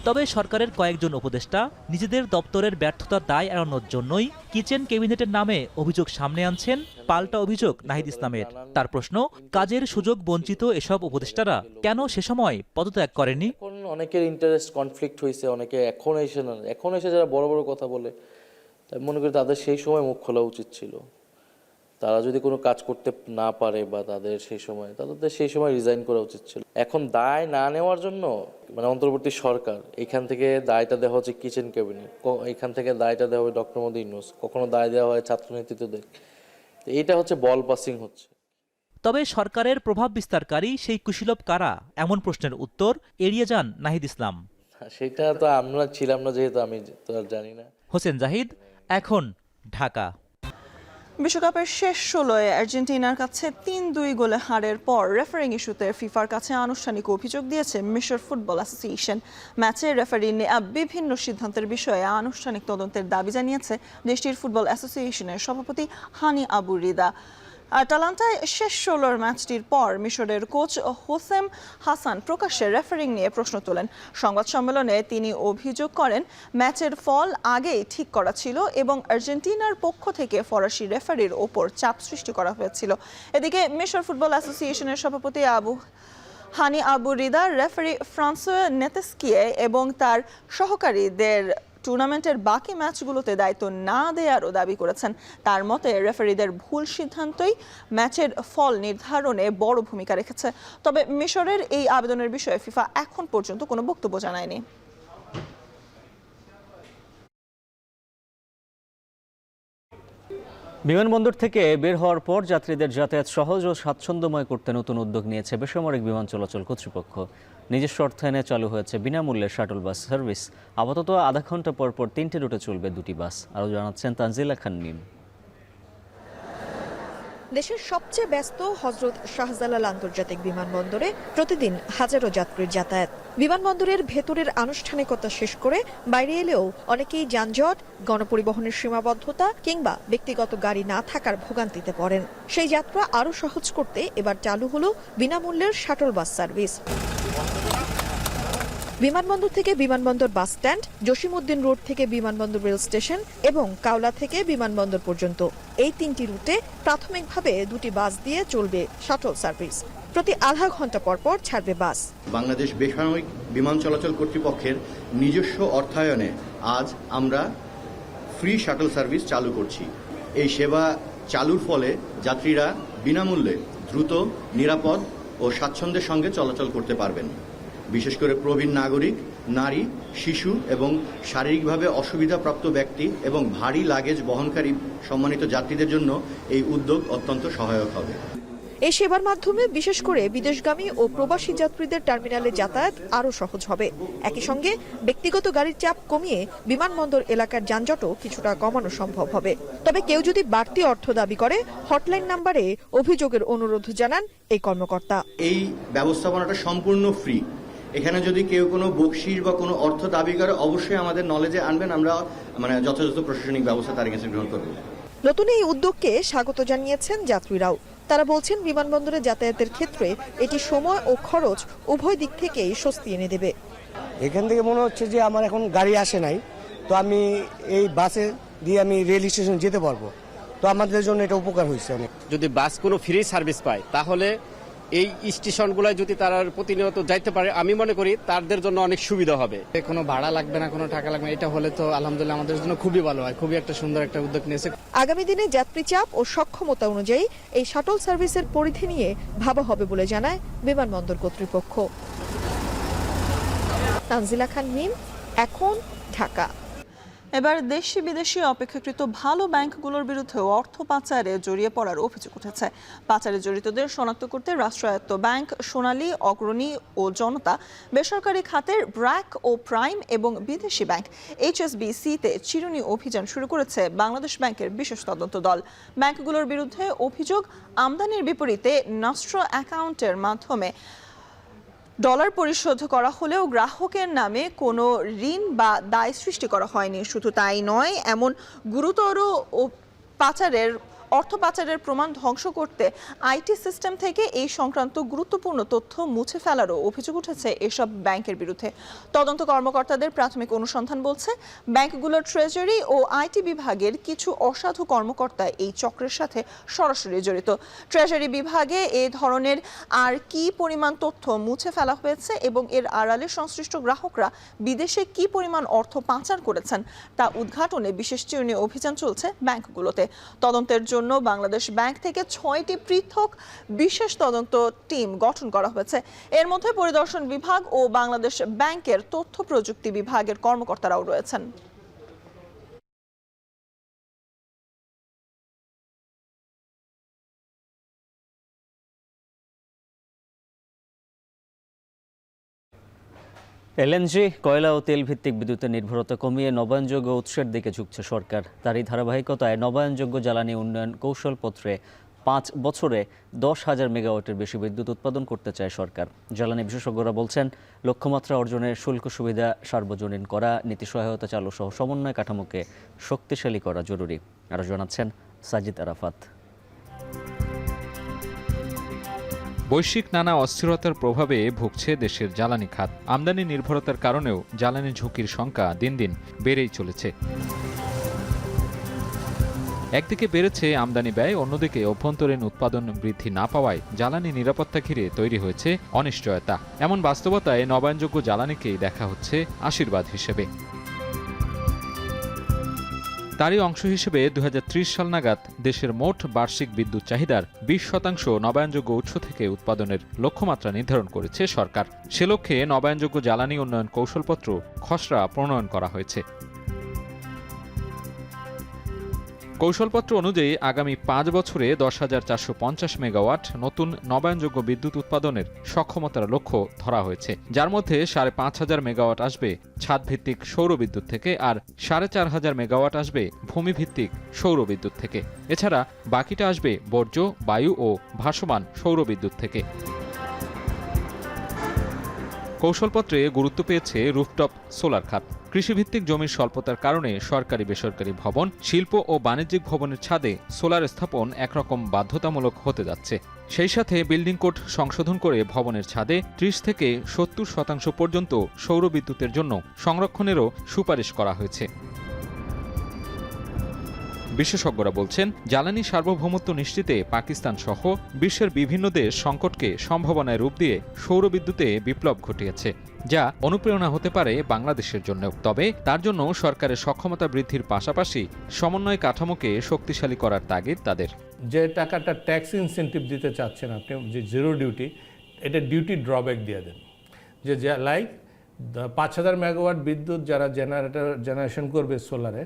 তবে সরকারের কয়েকজন উপদেষ্টা নিজেদের দপ্তরের ব্যর্থতার দায় এড়ানোর জন্যই কিচেন ক্যাবিনেটের নামে অভিযোগ সামনে আনছেন। পাল্টা অভিযোগ নাহিদ ইসলামের। তার প্রশ্ন, কাজের সুযোগ বঞ্চিত এসব উপদেষ্টারা কেন সে সময় পদত্যাগ করেনি? অনেকের ইন্টারেস্ট কনফ্লিক্ট হয়েছে, অনেকে এখন এসে যারা বড় বড় কথা বলে, তাই মনে করি তাদের সেই সময় মুখ খোলা উচিত ছিল। তারা যদি কোনো কাজ করতে না পারে বা তাদের সেই সময় রিজাইন করা উচিত ছিল। এখন দায় না নেওয়ার জন্য মানে অন্তর্বর্তী সরকার এখান থেকে দায়টা দেওয়া হচ্ছে কিচেন ক্যাবিনেট, এখান থেকে দায়টা দেওয়া হয় ডক্টর মোহাম্মদ ইউনূস, কখনো দায় দেওয়া হয় ছাত্র নেতৃত্বদের। এইটা হচ্ছে বল পাসিং হচ্ছে। তবে সরকারের প্রভাব বিস্তারকারী সেই কুশীলব কারা, এমন প্রশ্নের উত্তর এড়িয়ে যান নাহিদ ইসলাম। সেটা তো আমরা ছিলাম না, যেহেতু আমি তো আর জানি না। হোসেন জাহিদ, এখন, ঢাকা। বিশ্বকাপের শেষ 16-এ আর্জেন্টিনার কাছে 3-2 গোলে হারের পর রেফারিং ইস্যুতে ফিফার কাছে আনুষ্ঠানিক অভিযোগ দিয়েছে মিশর ফুটবল অ্যাসোসিয়েশন। ম্যাচে রেফারি নেওয়া বিভিন্ন সিদ্ধান্তের বিষয়ে আনুষ্ঠানিক তদন্তের দাবি জানিয়েছে দেশটির ফুটবল অ্যাসোসিয়েশনের সভাপতি হানি আবু রিদা। আটালান্টায় শেষ 16-র ম্যাচটির পর মিশরের কোচ হোসেম হাসান প্রকাশ্যে রেফারিং নিয়ে প্রশ্ন তোলেন। সংবাদ সম্মেলনে তিনি অভিযোগ করেন, ম্যাচের ফল আগেই ঠিক করা ছিল এবং আর্জেন্টিনার পক্ষ থেকে ফরাসি রেফারির ওপর চাপ সৃষ্টি করা হয়েছিল। এদিকে মিশর ফুটবল অ্যাসোসিয়েশনের সভাপতি হানি আবু রিদা রেফারি ফ্রান্সোয়া নেতেস্কিয়ে এবং তার সহকারীদের টুর্নামেন্টের বাকি ম্যাচগুলোতে দায়িত্ব না দেওয়ারও দাবি করেছেন। তার মতে রেফারিদের ভুল সিদ্ধান্তই ম্যাচের ফল নির্ধারণে বড় ভূমিকা রেখেছে। তবে মিশরের এই আবেদনের বিষয়ে ফিফা এখন পর্যন্ত কোনো বক্তব্য জানায়নি। বিমানবন্দর থেকে বের হওয়ার পর যাত্রীদের যাতায়াত সহজ ও স্বাচ্ছন্দ্যময় করতে নতুন উদ্যোগ নিয়েছে বেসামরিক বিমান চলাচল কর্তৃপক্ষ। নিজস্ব অর্থায়নে চালু হয়েছে বিনামূল্যে শাটল বাস সার্ভিস। আপাতত আধা ঘন্টা পর পর 3টে রুটে চলবে 2টি বাস। আরও জানাচ্ছেন তানজিলা খান মিম। দেশের সবচেয়ে ব্যস্ত হযরত শাহজালাল আন্তর্জাতিক বিমানবন্দরে প্রতিদিন হাজারো যাত্রীর যাতায়াত। বিমানবন্দরের ভেতরের আনুষ্ঠানিকতা শেষ করে বাইরে এলেও অনেকেই যানজট, গণপরিবহনের সীমাবদ্ধতা কিংবা ব্যক্তিগত গাড়ি না থাকার ভোগান্তিতে পড়েন। সেই যাত্রা আরও সহজ করতে এবার চালু হলো বিনামূল্যের শাটল বাস সার্ভিস। বিমানবন্দর থেকে বিমানবন্দর বাস স্ট্যান্ড, জসিমউদ্দিন রোড থেকে বিমানবন্দর রেল স্টেশন এবং কাওলা থেকে বিমানবন্দর পর্যন্ত এই 3টি রুটে প্রাথমিকভাবে 2টি বাস দিয়ে চলবে শাটল সার্ভিস। প্রতি আধা ঘন্টা পর পর ছাড়বে বাস। বাংলাদেশ বেসামরিক বিমান চলাচল কর্তৃপক্ষের নিজস্ব অর্থায়নে আজ আমরা ফ্রি শাটল সার্ভিস চালু করছি। এই সেবা চালুর ফলে যাত্রীরা বিনামূল্যে দ্রুত, নিরাপদ ও স্বাচ্ছন্দ্যের সঙ্গে চলাচল করতে পারবেন। বিশেষ করে প্রবীণ নাগরিক, নারী, শিশু এবং শারীরিকভাবে অসুবিধাপ্রাপ্ত ব্যক্তি এবং ভারী লাগেজ বহনকারী সম্মানিত যাত্রীদের জন্য এই উদ্যোগ অত্যন্ত সহায়ক হবে। এই সেবার মাধ্যমে বিশেষ করে বিদেশগামী ও প্রবাসী যাত্রীদের টার্মিনালে যাতায়াত আরও সহজ হবে। একই সঙ্গে ব্যক্তিগত গাড়ির চাপ কমিয়ে বিমানবন্দর এলাকার যানজটও কিছুটা কমানো সম্ভব হবে। তবে কেউ যদি বাড়তি অর্থ দাবি করে হটলাইন নাম্বারে অভিযোগের অনুরোধ জানান এই কর্মকর্তা। এই ব্যবস্থাপনাটা সম্পূর্ণ ফ্রি। এখানে যদি কেউ কোনো বকশিস বা কোনো অর্থ দাবি করে অবশ্যই আমাদের নলেজে আনবেন, আমরা যথাযথ প্রশাসনিক ব্যবস্থা তার কাছে গ্রহণ করব। নতুন এই উদ্যোগকে স্বাগত জানিয়েছেন যাত্রীরাও। তারা বলছেন বিমানবন্দরে যাতায়াতের ক্ষেত্রে এটি সময় ও খরচ উভয় দিক থেকেই স্বস্তি এনে দেবে। এখান থেকে মনে হচ্ছে যে আমার এখন গাড়ি আসে নাই, তো আমি এই বাসে দিয়ে আমি রেল স্টেশন যেতে পারবো, তো আমাদের জন্য এটা উপকার হয়েছে অনেক। যদি বাস কোনো ফ্রি সার্ভিস পায় তাহলে এই স্টেশনগুলোয় যদি তারা প্রতিনিয়ত যাইতে পারে, আমি মনে করি তাদের জন্য অনেক সুবিধা হবে। কোনো ভাড়া লাগবে না, কোনো টাকা লাগবে না, এটা হলে তো আলহামদুলিল্লাহ আমাদের জন্য খুবই ভালো হয়। খুবই একটা সুন্দর একটা উদ্যোগ নিয়েছে। আগামী দিনে যাত্রী চাপ ও সক্ষমতা অনুযায়ী এই শাটল সার্ভিসের পরিধি নিয়ে ভাবা হবে বলে জানায় বিমানবন্দর কর্তৃপক্ষ। তানজিলা খান মিম, এখন, ঢাকা। এবার দেশি বিদেশি অপেক্ষাকৃত ভালো ব্যাংকগুলোর বিরুদ্ধে অর্থ পাচারে জড়িয়ে পড়ার অভিযোগ উঠেছে। পাচারে জড়িতদের শনাক্ত করতে রাষ্ট্রায়ত্ত ব্যাংক সোনালী, অগ্রণী ও জনতা, বেসরকারি খাতের ব্র্যাক ও প্রাইম এবং বিদেশি ব্যাংক HSBC-তে চিরুনি অভিযান শুরু করেছে বাংলাদেশ ব্যাংকের বিশেষ তদন্ত দল। ব্যাংকগুলোর বিরুদ্ধে অভিযোগ, আমদানির বিপরীতে নস্ট্র অ্যাকাউন্টের মাধ্যমে ডলার পরিশোধ করা হলেও গ্রাহকের নামে কোনো ঋণ বা দায় সৃষ্টি করা হয়নি। শুধু তাই নয়, এমন গুরুতর অর্থ পাচারের প্রমাণ ধ্বংস করতে আইটি সিস্টেম থেকে এই সংক্রান্ত গুরুত্বপূর্ণ তথ্য মুছে ফেলারও অভিযোগ উঠেছে এসব ব্যাংকের বিরুদ্ধে। তদন্ত কর্মকর্তাদের প্রাথমিক অনুসন্ধান বলছে, ব্যাংকগুলোর ট্রেজারি ও আইটি বিভাগের কিছু অসাধু কর্মকর্তা এই চক্রের সাথে সরাসরি জড়িত। ট্রেজারি বিভাগে এ ধরনের আর কি পরিমাণ তথ্য মুছে ফেলা হয়েছে এবং এর আড়ালে সংশ্লিষ্ট গ্রাহকরা বিদেশে কি পরিমাণ অর্থ পাচার করেছেন তা উদ্ঘাটনে বিশেষ চিরুনি অভিযান চলছে ব্যাংকগুলোতে। তদন্তের জন্য বাংলাদেশ ব্যাংক থেকে 6টি পৃথক বিশেষ তদন্ত টিম গঠন করা হয়েছে। এর মধ্যে পরিদর্শন বিভাগ ও বাংলাদেশ ব্যাংকের তথ্য প্রযুক্তি বিভাগের কর্মকর্তারাও রয়েছেন। এলএনজি, কয়লা ও তেল ভিত্তিক বিদ্যুতের নির্ভরতা কমিয়ে নবায়নযোগ্য উৎসের দিকে ঝুঁকছে সরকার। তারই ধারাবাহিকতায় নবায়নযোগ্য জ্বালানি উন্নয়ন কৌশলপত্রে 5 বছরে 10,000 মেগাওয়াটের বেশি বিদ্যুৎ উৎপাদন করতে চায় সরকার। জ্বালানি বিশেষজ্ঞরা বলছেন, লক্ষ্যমাত্রা অর্জনের শুল্ক সুবিধা সার্বজনীন করা, নীতি সহায়তা চালু সহ সমন্বয় কাঠামোকে শক্তিশালী করা জরুরি। আরও জানাচ্ছেন সাজিদ আরাফাত। বৈশ্বিক নানা অস্থিরতার প্রভাবে ভুগছে দেশের জ্বালানি খাত। আমদানি নির্ভরতার কারণেও জ্বালানি ঝুঁকির সংখ্যা দিন দিন বেড়েই চলেছে। একদিকে বেড়েছে আমদানি ব্যয়, অন্যদিকে অভ্যন্তরীণ উৎপাদন বৃদ্ধি না পাওয়ায় জ্বালানি নিরাপত্তা ঘিরে তৈরি হয়েছে অনিশ্চয়তা। এমন বাস্তবতায় নবায়নযোগ্য জ্বালানিকেই দেখা হচ্ছে আশীর্বাদ হিসেবে। তারই অংশ হিসেবে 2030 সাল নাগাদ দেশের মোট বার্ষিক বিদ্যুৎ চাহিদার 20% নবায়নযোগ্য উৎস থেকে উৎপাদনের লক্ষ্যমাত্রা নির্ধারণ করেছে সরকার। সে লক্ষ্যে নবায়নযোগ্য জ্বালানি উন্নয়ন কৌশলপত্র খসড়া প্রণয়ন করা হয়েছে। কৌশলপত্র অনুযায়ী আগামী 5 বছরে 10,450 মেগাওয়াট নতুন নবায়নযোগ্য বিদ্যুৎ উৎপাদনের সক্ষমতার লক্ষ্য ধরা হয়েছে, যার মধ্যে 5,500 মেগাওয়াট আসবে ছাদভিত্তিক সৌর বিদ্যুৎ থেকে আর 4,500 মেগাওয়াট আসবে ভূমিভিত্তিক সৌর বিদ্যুৎ থেকে। এছাড়া বাকিটা আসবে বর্জ্য, বায়ু ও ভাসমান সৌর বিদ্যুৎ থেকে। কৌশলপত্রে গুরুত্ব পেয়েছে রুফটপ সোলার খাত। কৃষিভিত্তিক জমির স্বল্পতার কারণে সরকারি বেসরকারি ভবন, শিল্প ও বাণিজ্যিক ভবনের ছাদে সোলার স্থাপন একরকম বাধ্যতামূলক হতে যাচ্ছে। সেই সাথে বিল্ডিং কোড সংশোধন করে ভবনের ছাদে 30 থেকে 70% পর্যন্ত সৌর বিদ্যুতের জন্য সংরক্ষণেরও সুপারিশ করা হয়েছে। বিশেষজ্ঞরা বলছেন, জ্বালানি সার্বভৌমত্ব নিশ্চিতে পাকিস্তান সহ বিশ্বের বিভিন্ন দেশ সংকটকে সম্ভাবনায় রূপ দিয়ে সৌর বিদ্যুতে বিপ্লব ঘটিয়েছে, যা অনুপ্রেরণা হতে পারে বাংলাদেশের জন্যও। তবে তার জন্য সরকারের সক্ষমতা বৃদ্ধির পাশাপাশি সমন্বয় কাঠামোকে শক্তিশালী করার তাগিদ তাদের। যে টাকাটা ট্যাক্স ইনসেন্টিভ দিতে চাচ্ছেন আপনি, যে জিরো ডিউটি, এটা ডিউটি ড্রব্যাক দিয়ে দেন। যে লাইক 5000 মেগাওয়াট বিদ্যুৎ যারা জেনারেশন করবে সোলারে,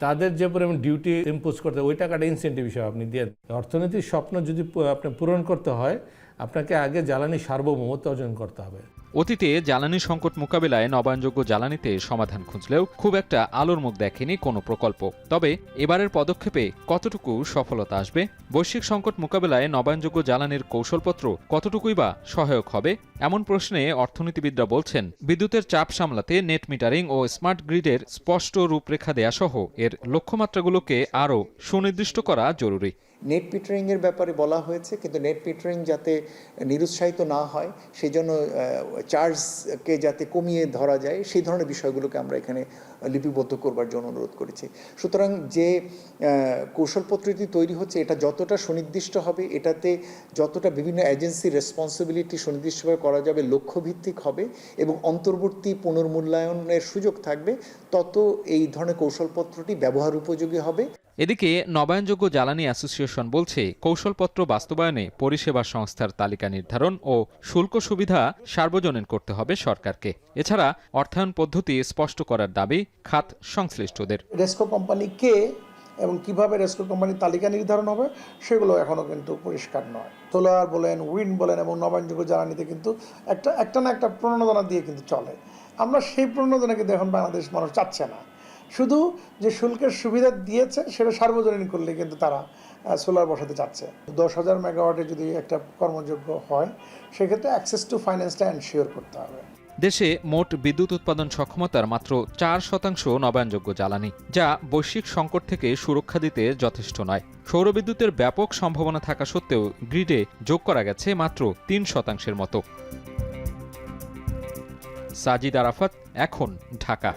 তাদের যে পরিমাণ ডিউটি ইম্পোজ করতে ওই টাকাটা ইনসেন্টিভ হিসাবে আপনি দিয়ে দেন। অর্থনীতির স্বপ্ন যদি আপনি পূরণ করতে হয়, আপনাকে আগে জ্বালানি সার্বভৌমত্ব অর্জন করতে হবে। অতীতে জ্বালানি সংকট মোকাবিলায় নবায়নযোগ্য জ্বালানিতে সমাধান খুঁজলেও খুব একটা আলোর মুখ দেখেনি কোনো প্রকল্প। তবে এবারের পদক্ষেপে কতটুকু সফলতা আসবে? বৈশ্বিক সংকট মোকাবিলায় নবায়নযোগ্য জ্বালানির কৌশলপত্র কতটুকুই বা সহায়ক হবে? এমন প্রশ্নে অর্থনীতিবিদরা বলছেন, বিদ্যুতের চাপ সামলাতে নেট মিটারিং ও স্মার্ট গ্রিডের স্পষ্ট রূপরেখা দেয়া সহ এর লক্ষ্যমাত্রাগুলোকে আরও সুনির্দিষ্ট করা জরুরি। নেট মিটারিংয়ের ব্যাপারে বলা হয়েছে, কিন্তু নেট মিটারিং যাতে নিরুৎসাহিত না হয়, সেই জন্য চার্জকে যাতে কমিয়ে ধরা যায়, সেই ধরনের বিষয়গুলোকে আমরা এখানে লিপিবদ্ধ করবার জন্য অনুরোধ করেছি। সুতরাং যে কৌশলপত্রটি তৈরি হচ্ছে, এটা যতটা সুনির্দিষ্ট হবে, এটাতে যতটা বিভিন্ন এজেন্সির রেসপন্সিবিলিটি সুনির্দিষ্টভাবে করা যাবে, লক্ষ্যভিত্তিক হবে এবং অন্তর্বর্তী পুনর্মূল্যায়নের সুযোগ থাকবে, তত এই ধরনের কৌশলপত্রটি ব্যবহার উপযোগী হবে। এদিকে নবায়নযোগ্য জ্বালানি অ্যাসোসিয়েশন বলছে, কৌশলপত্র বাস্তবায়নে পরিষেবা সংস্থার তালিকা নির্ধারণ ও শুল্ক সুবিধা সার্বজনীন করতে হবে সরকারকে। এছাড়া অর্থায়ন পদ্ধতি স্পষ্ট করার দাবি খাত সংশ্লিষ্টদের। রেসকো কোম্পানি কে এবং কিভাবে রেসকো কোম্পানির তালিকা নির্ধারণ হবে, সেগুলো এখনো কিন্তু পরিষ্কার নয়। সোলার বলেন, উইন্ড বলেন এবং নবায়নযোগ্য জ্বালানিতে কিন্তু একটা না একটা প্রণোদনা দিয়ে কিন্তু চলে। আমরা সেই প্রণোদনা কিন্তু এখন বাংলাদেশ মানুষ চাচ্ছে না। শুধু যে শুল্কের সুবিধা দিয়েছে সেটা সার্বজনীন করলে কিন্তু তারা সোলার বসাতে চাচ্ছে। 10,000 মেগাওয়াটে যদি একটা কর্মযোগ্য হয়, সেক্ষেত্রে অ্যাক্সেস টু ফাইন্যান্সটা এনশিওর করতে হবে। দেশে মোট বিদ্যুৎ উৎপাদন সক্ষমতার মাত্র 4% নবায়নযোগ্য জ্বালানি, যা বৈশ্বিক সংকট থেকে সুরক্ষা দিতে যথেষ্ট নয়। সৌরবিদ্যুতের ব্যাপক সম্ভাবনা থাকা সত্ত্বেও গ্রিডে যোগ করা গেছে মাত্র 3% মতো। সাজিদ আরাফাত, এখন, ঢাকা।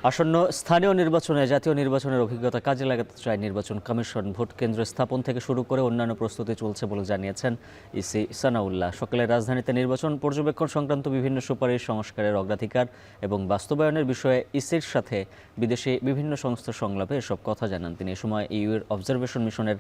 আসন্ন স্থানীয় নির্বাচনে জাতীয় নির্বাচনের অভিজ্ঞতা কাজে লাগাতে চায় নির্বাচন কমিশন। ভোট কেন্দ্র স্থাপন থেকে শুরু করে অন্যান্য প্রস্তুতি চলছে বলে জানিয়েছেন ইসি সানাউল্লাহ। সকালে রাজধানীতে নির্বাচন পর্যবেক্ষণ সংক্রান্ত বিভিন্ন সুপারিশ, সংস্কারের অগ্রাধিকার এবং বাস্তবায়নের বিষয়ে ইসির সাথে বিদেশি বিভিন্ন সংস্থার সংলাপে এসব কথা জানান তিনি। এ সময় ইউএর অবজারভেশন মিশনের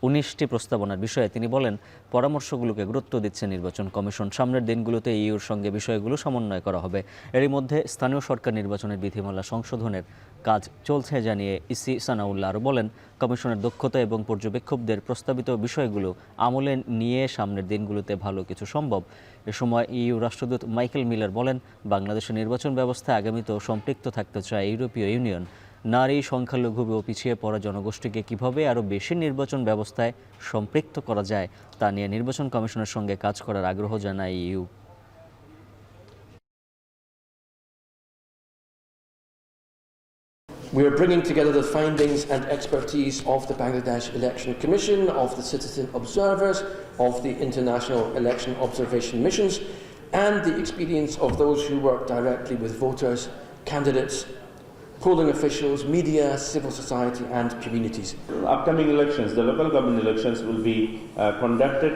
19টি প্রস্তাবনার বিষয়ে তিনি বলেন, পরামর্শগুলোকে গুরুত্ব দিচ্ছে নির্বাচন কমিশন। সামনের দিনগুলোতে ইউর সঙ্গে বিষয়গুলো সমন্বয় করা হবে। এরই মধ্যে স্থানীয় সরকার নির্বাচনের বিধিমালা সংশোধনের কাজ চলছে জানিয়ে ইসি সানাউল্লাহ আরও বলেন, কমিশনের দক্ষতা এবং পর্যবেক্ষকদের প্রস্তাবিত বিষয়গুলো আমলে নিয়ে সামনের দিনগুলোতে ভালো কিছু সম্ভব। এ সময় ইউ রাষ্ট্রদূত মাইকেল মিলার বলেন, বাংলাদেশের নির্বাচন ব্যবস্থায় আগামীতেও সম্পৃক্ত থাকতে চায় ইউরোপীয় ইউনিয়ন। নারী, সংখ্যালঘু ও পিছিয়ে পড়া জনগোষ্ঠীকে কিভাবে আরও বেশি নির্বাচন ব্যবস্থায় সম্পৃক্ত করা যায় তা নিয়ে নির্বাচন কমিশনের সঙ্গে কাজ করার আগ্রহ জানায় you. We are bringing together the findings and expertise of the Bangladesh Election Commission, of the citizen observers, of the international election observation missions, and the experience of those who work directly with voters, candidates, polling officials, media, civil society and communities. Upcoming elections, the local government elections will be conducted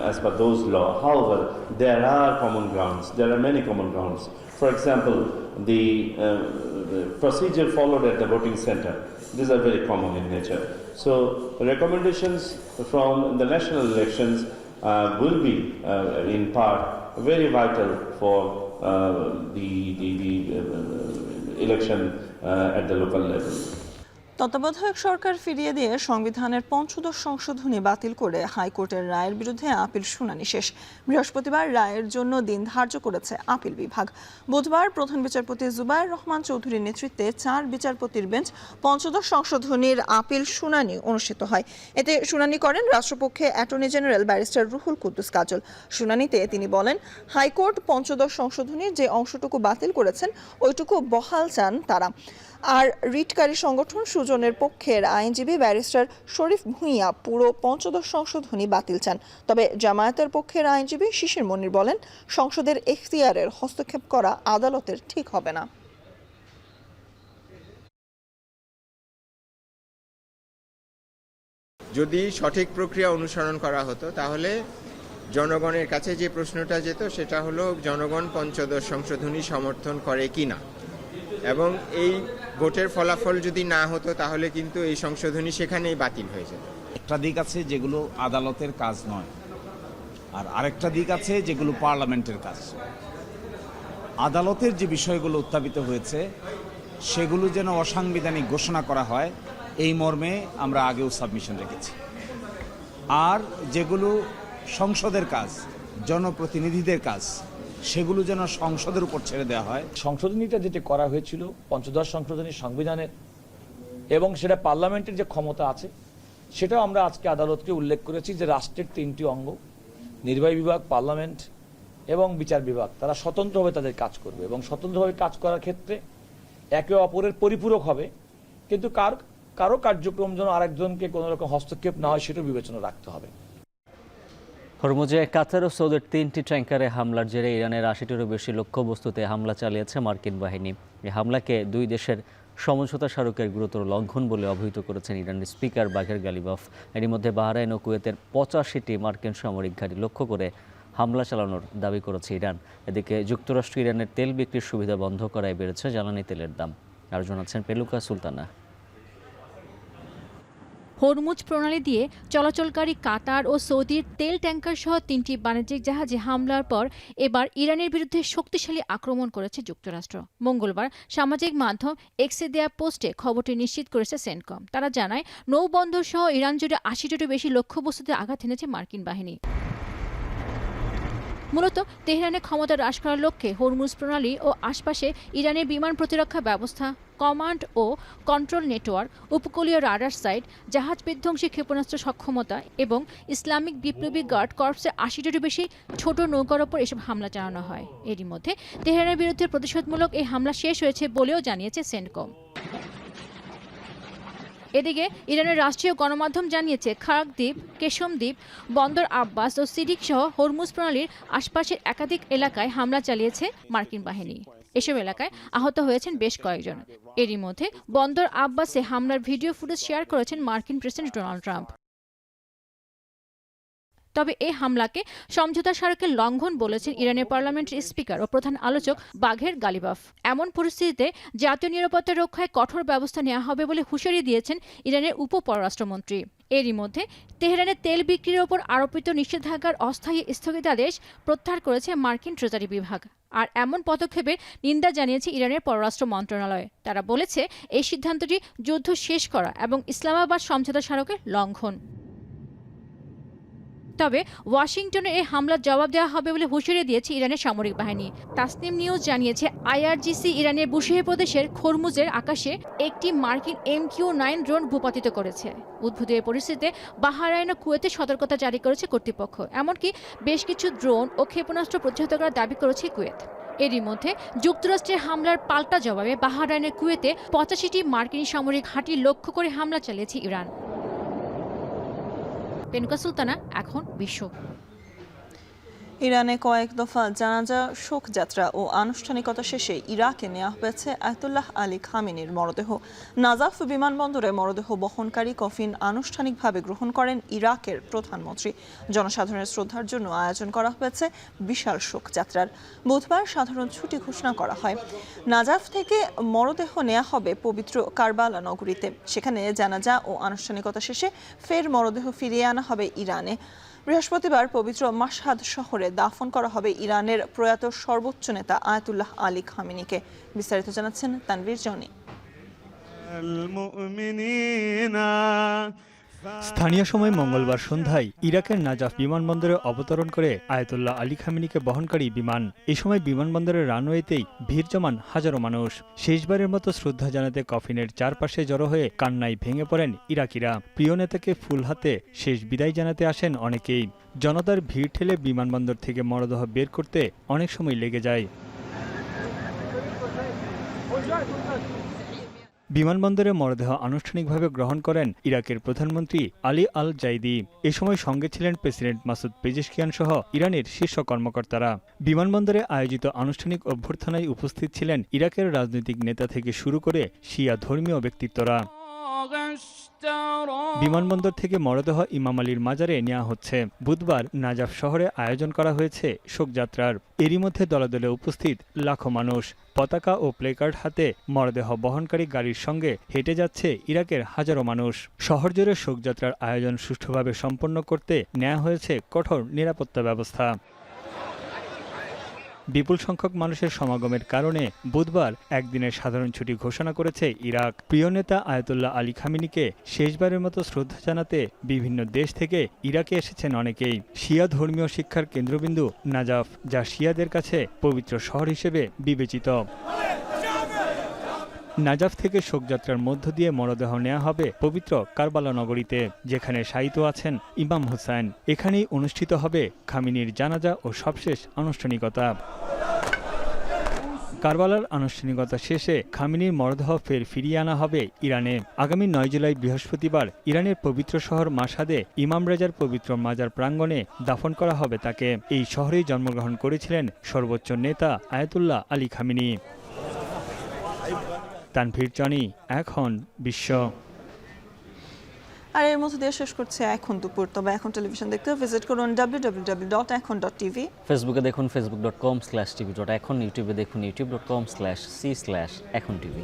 as per those laws. However, there are common grounds. There are many common grounds. For example, the procedure followed at the voting center. These are very common in nature. So recommendations from the national elections will be in part very vital for the election at the local level. তত্ত্বাবধায়ক সরকার ফিরিয়ে দিয়ে সংবিধানের পঞ্চদশ সংশোধনী বাতিল করে হাইকোর্টের রায়ের বিরুদ্ধে আপিল শুনানি শেষ। বৃহস্পতিবার রায়ের জন্য দিন ধার্য করেছে আপিল বিভাগ। বুধবার প্রধান বিচারপতি জুবায়ের রহমান চৌধুরীর নেতৃত্বে 4 বিচারপতির বেঞ্চ পঞ্চদশ সংশোধনীর আপিল শুনানি অনুষ্ঠিত হয়। এতে শুনানি করেন রাষ্ট্রপক্ষে attorney general barrister Ruhul Quddus Kajal. শুনানিতে তিনি বলেন, হাইকোর্ট পঞ্চদশ সংশোধনীর যে অংশটুকু বাতিল করেছেন ওইটুকু বহাল চান তারা। আর রিটকারী সংগঠন সুজনের পক্ষের আইনজীবী ব্যারিস্টার শরীফ ভূঁইয়া পুরো পঞ্চদশ সংশোধনী বাতিল চান। তবে জামায়াতের পক্ষের আইনজীবী শিশির মনির বলেন, সংসদের এখতিয়ারের হস্তক্ষেপ করা আদালতের ঠিক হবে না। যদি সঠিক প্রক্রিয়া অনুসরণ করা হতো তাহলে জনগণের কাছে যে প্রশ্নটা যেত সেটা হলো জনগণ পঞ্চদশ সংশোধনী সমর্থন করে কিনা, এবং এই ভোটের ফলাফল যদি না হতো তাহলে কিন্তু এই সংশোধনী সেখানেই বাতিল হয়ে যেত। একটা দিক আছে যেগুলো আদালতের কাজ নয়, আর আরেকটা দিক আছে যেগুলো পার্লামেন্টের কাজ। আদালতের যে বিষয়গুলো উত্থাপিত হয়েছে সেগুলো যেন অসাংবিধানিক ঘোষণা করা হয় এই মর্মে আমরা আগেও সাবমিশন রেখেছি। আর যেগুলো সংসদের কাজ, জনপ্রতিনিধিদের কাজ, সেগুলো যেন সংসদের উপর ছেড়ে দেওয়া হয়। সংশোধনীটা যেটা করা হয়েছিল পঞ্চদশ সংশোধনী সংবিধানের, এবং সেটা পার্লামেন্টের যে ক্ষমতা আছে সেটাও আমরা আজকে আদালতকে উল্লেখ করেছি যে রাষ্ট্রের 3টি অঙ্গ, নির্বাহী বিভাগ, পার্লামেন্ট এবং বিচার বিভাগ, তারা স্বতন্ত্রভাবে তাদের কাজ করবে এবং স্বতন্ত্রভাবে কাজ করার ক্ষেত্রে একে অপরের পরিপূরক হবে, কিন্তু কারো কার্যক্রম যেন আরেকজনকে কোনো রকম হস্তক্ষেপ না হয় সেটা বিবেচনা রাখতে হবে। হরমুজে কাতার ও সৌদির 3টি ট্যাঙ্কারে হামলার জেরে ইরানের 80টিরও বেশি লক্ষ্যবস্তুতে হামলা চালিয়েছে মার্কিন বাহিনী। এই হামলাকে দুই দেশের সমঝোতা স্মারকের গুরুতর লঙ্ঘন বলে অভিহিত করেছেন ইরানের স্পিকার বাঘের গালিবাফ। এরই মধ্যে বাহরাইন ও কুয়েতের 85টি মার্কিন সামরিক ঘাঁটি লক্ষ্য করে হামলা চালানোর দাবি করেছে ইরান। এদিকে যুক্তরাষ্ট্র ইরানের তেল বিক্রির সুবিধা বন্ধ করায় বেড়েছে জ্বালানি তেলের দাম। আর জানাচ্ছেন পেলুকা সুলতানা। হরমুজ প্রণালী দিয়ে চলাচলকারী কাতার ও সৌদির তেল ট্যাঙ্কার সহ 3টি বাণিজ্যিক জাহাজে হামলার পর এবার ইরানের বিরুদ্ধে শক্তিশালী আক্রমণ করেছে যুক্তরাষ্ট্র। মঙ্গলবার সামাজিক মাধ্যম এক্সে দেয়া পোস্টে খবরটি নিশ্চিত করেছে সেন্টকম। তারা জানায়, নৌবন্দর সহ ইরান জুড়ে 80টিরও বেশি লক্ষ্যবস্তুতে আঘাত এনেছে মার্কিন বাহিনী। মূলত তেহরানের ক্ষমতা হ্রাস করার লক্ষ্যে হরমুজ প্রণালী ও আশপাশে ইরানের বিমান প্রতিরক্ষা ব্যবস্থা, কমান্ড ও কন্ট্রোল নেটওয়ার্ক, উপকূলীয় রাডার সাইট, জাহাজ বিধ্বংসী ক্ষেপণাস্ত্র সক্ষমতা এবং ইসলামিক বিপ্লবী গার্ড কর্পসের 80টিরও বেশি ছোট নৌকার ওপর এসব হামলা চালানো হয়। এরই মধ্যে তেহরানের বিরুদ্ধে প্রতিশোধমূলক এই হামলা শেষ হয়েছে বলেও জানিয়েছে সেন্টকম। এদিকে ইরানের রাষ্ট্রীয় গণমাধ্যম জানিয়েছে, খারাক দ্বীপ, কেশম দ্বীপ, বন্দর আব্বাস ও সিডিক সহ হরমুজ প্রণালীর আশপাশের একাধিক এলাকায় হামলা চালিয়েছে মার্কিন বাহিনী। এসব এলাকায় আহত হয়েছেন বেশ কয়েকজন। এরই মধ্যে বন্দর আব্বাসে হামলার ভিডিও ফুটেজ শেয়ার করেছেন মার্কিন প্রেসিডেন্ট ডোনাল্ড ট্রাম্প। তবে এই হামলাকে সমঝোতা স্মারকের লঙ্ঘন বলেছেন ইরানের পার্লামেন্টের স্পিকার ও প্রধান আলোচক বাঘের গালিবাফ। এমন পরিস্থিতিতে জাতীয় নিরাপত্তা রক্ষায় কঠোর ব্যবস্থা নেওয়া হবে বলে হুঁশিয়ারি দিয়েছেন ইরানের উপপররাষ্ট্রমন্ত্রী। এরই মধ্যে তেহরানের তেল বিক্রির ওপর আরোপিত নিষেধাজ্ঞার অস্থায়ী স্থগিতাদেশ প্রত্যাহার করেছে মার্কিন ট্রেজারি বিভাগ। আর এমন পদক্ষেপের নিন্দা জানিয়েছে ইরানের পররাষ্ট্র মন্ত্রণালয়। তারা বলেছে, এই সিদ্ধান্তটি যুদ্ধ শেষ করা এবং ইসলামাবাদ সমঝোতা স্মারকের লঙ্ঘন। তবে ওয়াশিংটনে এই হামলার জবাব দেওয়া হবে বলে হুঁশিয়ারি দিয়েছে ইরানের সামরিক বাহিনী। তাসনিম নিউজ জানিয়েছে, আইআরজিসি ইরানের বুশেহ প্রদেশের খরমুজের আকাশে একটি মার্কিন MQ-9 ড্রোন ভূপাতিত করেছে। উদ্ভূত এই পরিস্থিতিতে বাহরাইন ও কুয়েতে সতর্কতা জারি করেছে কর্তৃপক্ষ। এমনকি বেশ কিছু ড্রোন ও ক্ষেপণাস্ত্র প্রতিহত করার দাবি করেছে কুয়েত। এরই মধ্যে যুক্তরাষ্ট্রের হামলার পাল্টা জবাবে বাহরাইনের কুয়েতে 85টি মার্কিন সামরিক ঘাঁটি লক্ষ্য করে হামলা চালিয়েছে ইরান। পেনুকা সুলতানা, এখন বিশ্ব। ইরানে কয়েক দফা জানাজা শোকযাত্রা ও আনুষ্ঠানিকতা শেষে ইরাকে নেওয়া হয়েছে আয়াতুল্লাহ আলী খামেনির মরদেহ। নাজাফ বিমানবন্দরে মরদেহ বহনকারী কফিন আনুষ্ঠানিকভাবে গ্রহণ করেন ইরাকের প্রধানমন্ত্রী। জনসাধারণের শ্রদ্ধার জন্য আয়োজন করা হয়েছে বিশাল শোকযাত্রার। বুধবার সাধারণ ছুটি ঘোষণা করা হয়। নাজাফ থেকে মরদেহ নেওয়া হবে পবিত্র কারবালা নগরীতে। সেখানে জানাজা ও আনুষ্ঠানিকতা শেষে ফের মরদেহ ফিরিয়ে আনা হবে ইরানে। বৃহস্পতিবার পবিত্র মাশহাদ শহরে দাফন করা হবে ইরানের প্রয়াত সর্বোচ্চ নেতা আয়াতুল্লাহ আলী খামেনিকে। বিস্তারিত জানাচ্ছেন তানভীর জনি। স্থানীয় সময় মঙ্গলবার সন্ধ্যায় ইরাকের নাজাফ বিমানবন্দরে অবতরণ করে আয়াতুল্লাহ আলী খামেনিকে বহনকারী বিমান। এ সময় বিমানবন্দরের রানওয়েতেই ভিড় জমান হাজারো মানুষ। শেষবারের মতো শ্রদ্ধা জানাতে কফিনের চারপাশে জড়ো হয়ে কান্নায় ভেঙে পড়েন ইরাকিরা। প্রিয় নেতাকে ফুল হাতে শেষ বিদায় জানাতে আসেন অনেকেই। জনতার ভিড় ঠেলে বিমানবন্দর থেকে মরদেহ বের করতে অনেক সময় লেগে যায়। বিমানবন্দরে মরদেহ আনুষ্ঠানিকভাবে গ্রহণ করেন ইরাকের প্রধানমন্ত্রী আলী আল জাইদি। এ সময় সঙ্গে ছিলেন প্রেসিডেন্ট মাসুদ পেজেশকিয়ান সহ ইরানের শীর্ষ কর্মকর্তারা। বিমানবন্দরে আয়োজিত আনুষ্ঠানিক অভ্যর্থনায় উপস্থিত ছিলেন ইরাকের রাজনৈতিক নেতা থেকে শুরু করে শিয়া ধর্মীয় ব্যক্তিত্বরা। বিমানবন্দর থেকে মরদেহ ইমাম আলীর মাজারে নেওয়া হচ্ছে। বুধবার নাজাফ শহরে আয়োজন করা হয়েছে শোকযাত্রার। এরই মধ্যে দলে দলে উপস্থিত লাখো মানুষ। পতাকা ও প্লেকার্ড হাতে মরদেহ বহনকারী গাড়ির সঙ্গে হেঁটে যাচ্ছে ইরাকের হাজারো মানুষ। শহর জুড়ে শোকযাত্রার আয়োজন সুষ্ঠুভাবে সম্পন্ন করতে নেওয়া হয়েছে কঠোর নিরাপত্তা ব্যবস্থা। বিপুল সংখ্যক মানুষের সমাগমের কারণে বুধবার একদিনের সাধারণ ছুটি ঘোষণা করেছে ইরাক। প্রিয় নেতা আয়াতুল্লাহ আলী খামেনিকে শেষবারের মতো শ্রদ্ধা জানাতে বিভিন্ন দেশ থেকে ইরাকে এসেছেন অনেকেই। শিয়া ধর্মীয় শিক্ষার কেন্দ্রবিন্দু নাজাফ, যা শিয়াদের কাছে পবিত্র শহর হিসেবে বিবেচিত। নাজাফ থেকে শোকযাত্রার মধ্য দিয়ে মরদেহ নেওয়া হবে পবিত্র কারবালা নগরীতে, যেখানে শায়িত আছেন ইমাম হুসাইন। এখানেই অনুষ্ঠিত হবে খামেনির জানাজা ও সবশেষ আনুষ্ঠানিকতা। কারবালার আনুষ্ঠানিকতা শেষে খামেনির মরদেহ ফের ফিরিয়ে আনা হবে ইরানে। আগামী 9 জুলাই বৃহস্পতিবার ইরানের পবিত্র শহর মাশহাদে ইমাম রেজার পবিত্র মাজার প্রাঙ্গণে দাফন করা হবে তাকে। এই শহরেই জন্মগ্রহণ করেছিলেন সর্বোচ্চ নেতা Ayatollah Ali Khamenei. Tanvir Johnny, এখন বিশ্ব। আর এর মধ্যে দিয়ে শেষ করছে এখন দুপুর। তবে এখন টেলিভিশন দেখতে ভিজিট করুন www.ekhon.tv। ফেসবুকে দেখুন facebook.com/tv.এখন, ইউটিউবে দেখুন youtube.com/c/ekhon tv।